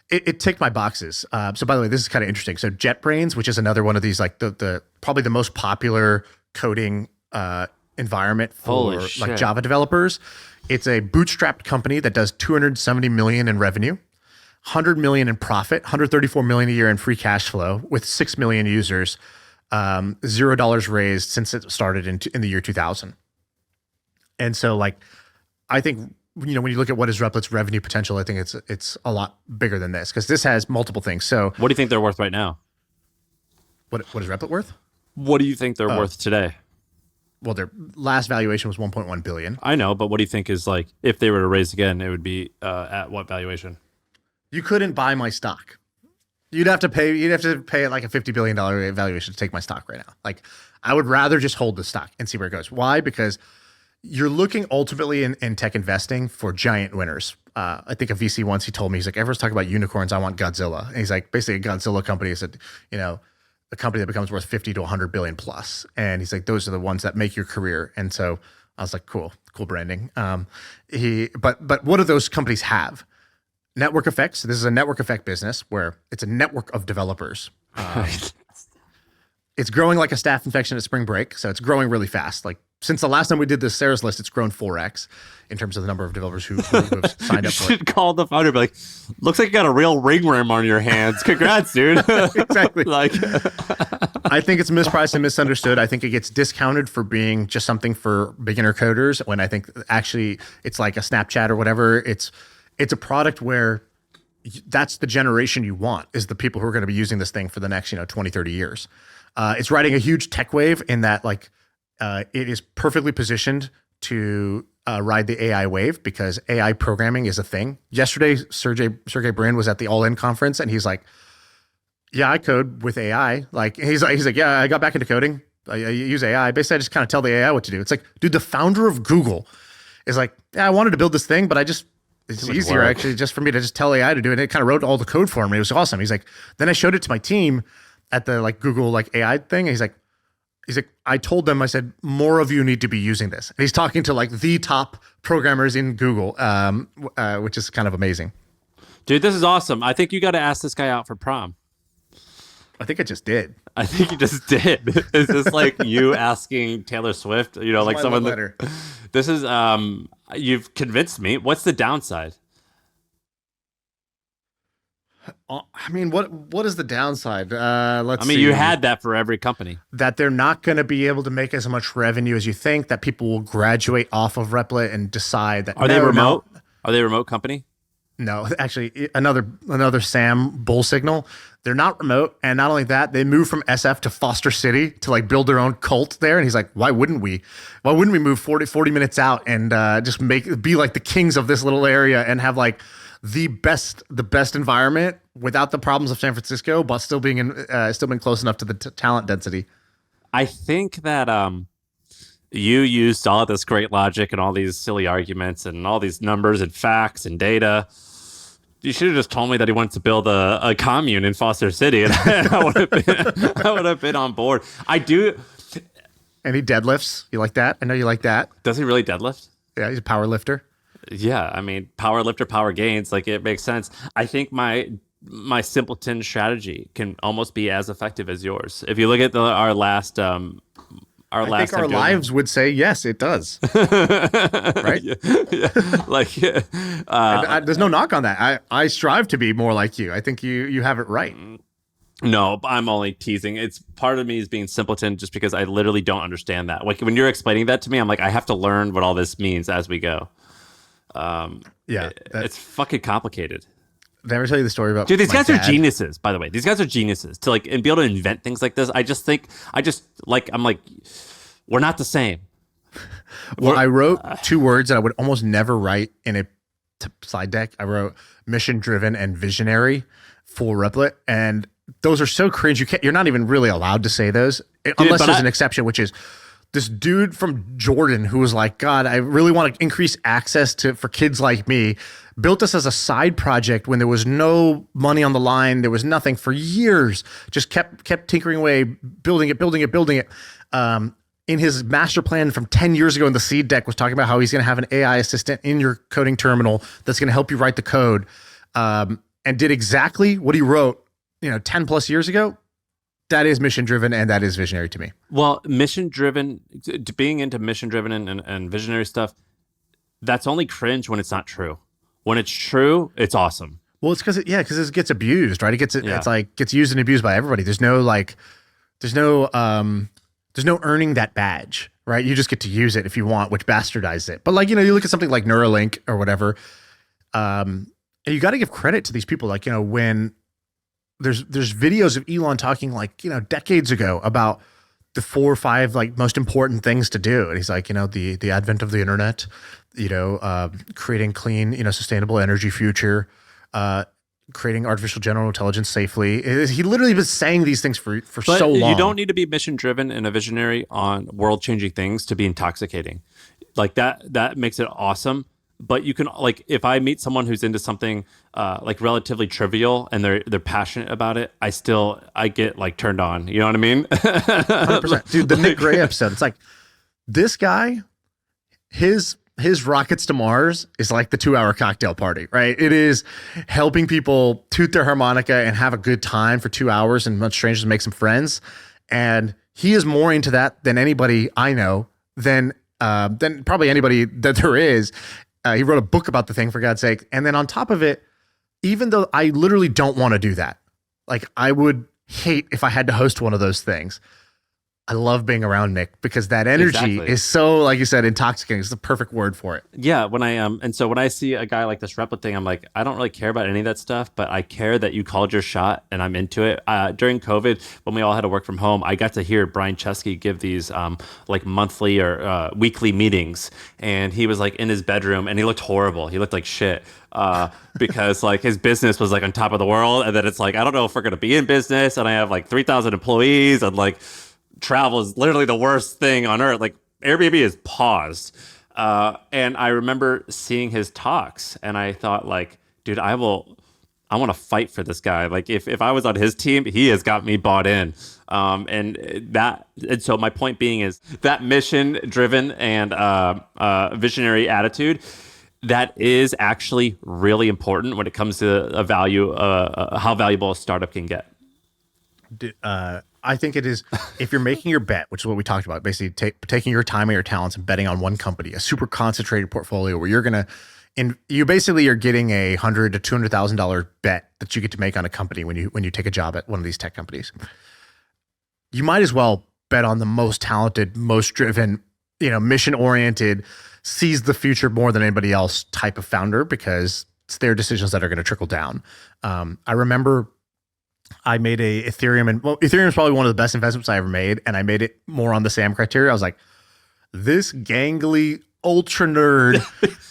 it ticked my boxes. So by the way, this is kind of interesting. So JetBrains, which is another one of these, like the probably the most popular coding environment for like Java developers. It's a bootstrapped company that does 270 million in revenue, 100 million in profit, 134 million a year in free cash flow with 6 million users, $0 raised since it started in the year 2000. And so like, I think, when you look at what is Replit's revenue potential, I think it's a lot bigger than this because this has multiple things. So what do you think they're worth right now? What is Replit worth? What do you think they're worth today? Well, their last valuation was 1.1 billion. I know, but what do you think is like, if they were to raise again, it would be at what valuation? You couldn't buy my stock. You'd have to pay like a $50 billion valuation to take my stock right now. Like I would rather just hold the stock and see where it goes. Why? Because you're looking ultimately in tech investing for giant winners. I think a VC once, he told me, he's like, everyone's talking about unicorns. I want Godzilla. And he's like, basically a Godzilla company said, a company that becomes worth 50 to 100 billion plus. And he's like, those are the ones that make your career. And so I was like, cool branding. But what do those companies have? Network effects. This is a network effect business where it's a network of developers. It's growing like a staph infection at spring break. So it's growing really fast. Like since the last time we did this Sarah's list, it's grown 4x in terms of the number of developers who have signed up for it. You should call the founder, be like, looks like you got a real ring on your hands. Congrats, dude. Exactly. Like, I think it's mispriced and misunderstood. I think it gets discounted for being just something for beginner coders when I think actually it's like a Snapchat or whatever. It's a product where that's the generation you want, is the people who are going to be using this thing for the next 20, 30 years. It's riding a huge tech wave in that it is perfectly positioned to ride the AI wave because AI programming is a thing. Yesterday, Sergey Brin was at the All In conference and he's like, yeah, I code with AI. Like he's like, yeah, I got back into coding. I use AI. Basically, I just kind of tell the AI what to do. It's like, dude, the founder of Google is like, yeah, I wanted to build this thing, but it's easier actually just for me to just tell AI to do it. And it kind of wrote all the code for me. It was awesome. He's like, then I showed it to my team at the Google AI thing. And he's like, I told them, I said, more of you need to be using this. And he's talking to the top programmers in Google, which is kind of amazing. Dude, this is awesome. I think you got to ask this guy out for prom. I think I just did. I think you just did. Is this like you asking Taylor Swift? Like someone. Letter. This is you've convinced me. What's the downside? I mean, what is the downside? Let's see. You had that for every company. That they're not going to be able to make as much revenue as you think, that people will graduate off of Replit and decide that. Are they remote? Are they a remote company? No, actually, another Sam bull signal. They're not remote. And not only that, they moved from SF to Foster City to build their own cult there. And he's like, why wouldn't we? Why wouldn't we move 40 minutes out and just be like the kings of this little area and have the best environment without the problems of San Francisco, but still being close enough to the talent density. I think that you used all this great logic and all these silly arguments and all these numbers and facts and data. You should have just told me that he wanted to build a commune in Foster City, and I would have been on board. I do. And he deadlifts. You like that? I know you like that. Does he really deadlift? Yeah, he's a power lifter. Yeah, power lifter, power gains, it makes sense. I think my simpleton strategy can almost be as effective as yours. If you look at our last I think our lives would say yes, it does. Right? There's no knock on that. I strive to be more like you. I think you have it right. No, I'm only teasing. It's part of me is being simpleton just because I literally don't understand that. When you're explaining that to me, I'm like, I have to learn what all this means as we go. It's fucking complicated. Did I ever tell you the story about? Dude, these guys are geniuses, by the way. These guys are geniuses to and be able to invent things like this. I'm like, we're not the same. Well, I wrote 2 words that I would almost never write in a slide deck. I wrote mission driven and visionary for Replit, and those are so cringe. You're not even really allowed to say those unless there's an exception, which is this dude from Jordan who was like, God, I really want to increase access for kids like me. Built this as a side project when there was no money on the line. There was nothing for years. Just kept tinkering away, building it. In his master plan from 10 years ago in the seed deck was talking about how he's going to have an AI assistant in your coding terminal that's going to help you write the code, and did exactly what he wrote, 10 plus years ago. That is mission driven and that is visionary to me. Well, mission driven, being into mission driven and visionary stuff, that's only cringe when it's not true. When it's true, it's awesome. Well, it's because it gets abused, right? It's gets used and abused by everybody. There's no earning that badge, right? You just get to use it if you want, which bastardizes it. But you look at something like Neuralink or whatever, and you got to give credit to these people. When there's videos of Elon talking decades ago about the 4 or 5 most important things to do, and he's like, the advent of the internet, creating clean, sustainable energy future, creating artificial general intelligence safely. He literally was saying these things for so long. You don't need to be mission driven and a visionary on world changing things to be intoxicating. That makes it awesome. But you can, like, if I meet someone who's into something like relatively trivial and they're passionate about it, I get like turned on. You know what I mean? 100%. Dude, the Nick Gray episode, it's like this guy, his rockets to Mars is like the 2-hour cocktail party, right? It is helping people toot their harmonica and have a good time for 2 hours and amongst strangers and make some friends. And he is more into that than anybody I know, than probably anybody that there is. He wrote a book about the thing, for God's sake. And then on top of it, even though I literally don't want to do that, like I would hate if I had to host one of those things. I love being around Nick because that energy is so, like you said, intoxicating. It's the perfect word for it. Yeah, when I and so when I see a guy like this Replit thing, I'm like, I don't really care about any of that stuff, but I care that you called your shot and I'm into it. During COVID, when we all had to work from home, I got to hear Brian Chesky give these like monthly or weekly meetings, and he was like in his bedroom and he looked horrible. He looked like shit. Because like his business was like on top of the world, and then it's like, I don't know if we're gonna be in business, and I have like 3,000 employees, and like travel is literally the worst thing on earth. Like Airbnb is paused. And I remember seeing his talks and I thought like, dude, I want to fight for this guy. Like if I was on his team, he has got me bought in. And so my point being is that mission driven and visionary attitude, that is actually really important when it comes to how valuable a startup can get. I think it is, if you're making your bet, which is what we talked about, basically taking your time and your talents and betting on one company, a super concentrated portfolio where you're going to, you're getting $100,000 to $200,000 bet that you get to make on a company when you take a job at one of these tech companies. You might as well bet on the most talented, most driven, mission oriented, sees the future more than anybody else type of founder, because it's their decisions that are going to trickle down. I remember I made a Ethereum, and Ethereum is probably one of the best investments I ever made. And I made it more on the SAM criteria. I was like, this gangly ultra nerd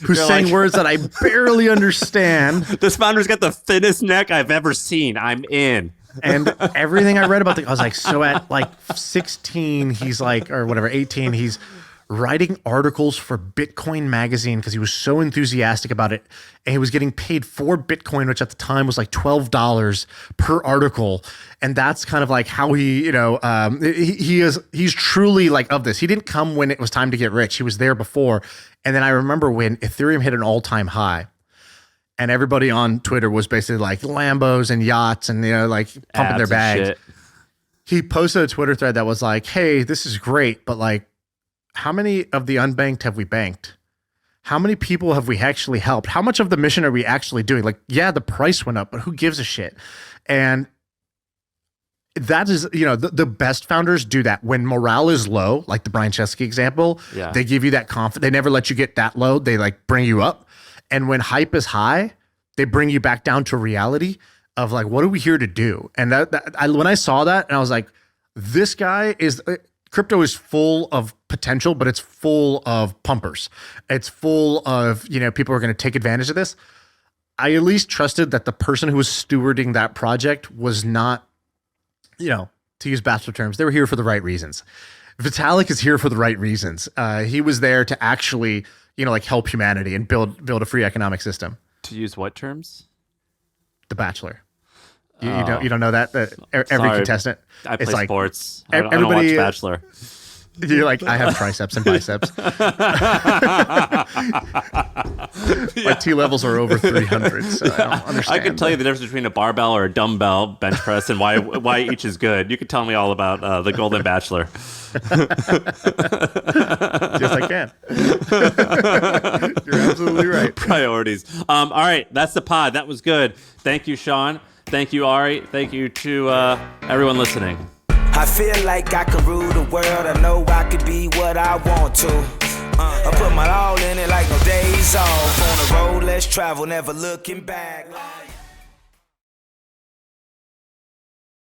who's saying words that I barely understand. This founder's got the thinnest neck I've ever seen. I'm in. And everything I read about I was like, so at like 16, he's like, or whatever, 18, he's writing articles for Bitcoin magazine because he was so enthusiastic about it, and he was getting paid for Bitcoin, which at the time was like $12 per article. And that's kind of like how he, he's truly like of this. He didn't come when it was time to get rich. He was there before. And then I remember when Ethereum hit an all-time high, and everybody on Twitter was basically like Lambos and yachts and like pumping their bags. Shit. He posted a Twitter thread that was like, hey, this is great, but like, how many of the unbanked have we banked? How many people have we actually helped? How much of the mission are we actually doing? Like, yeah, the price went up, but who gives a shit? And that is, the best founders do that. When morale is low, like the Brian Chesky example, they give you that confidence. They never let you get that low. They like bring you up. And when hype is high, they bring you back down to reality of like, what are we here to do? And when I saw that, and I was like, this guy is... Crypto is full of potential, but it's full of pumpers. It's full of, people are going to take advantage of this. I at least trusted that the person who was stewarding that project was not, to use bachelor terms, they were here for the right reasons. Vitalik is here for the right reasons. He was there to actually, like help humanity and build a free economic system. To use what terms? The Bachelor. You don't know that every contestant. I play sports. I don't watch Bachelor. You're like, I have triceps and biceps. My T levels are over 300, so I don't understand. I could tell you the difference between a barbell or a dumbbell bench press and why each is good. You could tell me all about the Golden Bachelor. Yes, I can. You're absolutely right. Priorities. All right, that's the pod. That was good. Thank you, Shaan. Thank you, Arie. Thank you to everyone listening. I feel like I can rule the world. I know I could be what I want to. I put my all in it like no days off. On the road, let's travel, never looking back.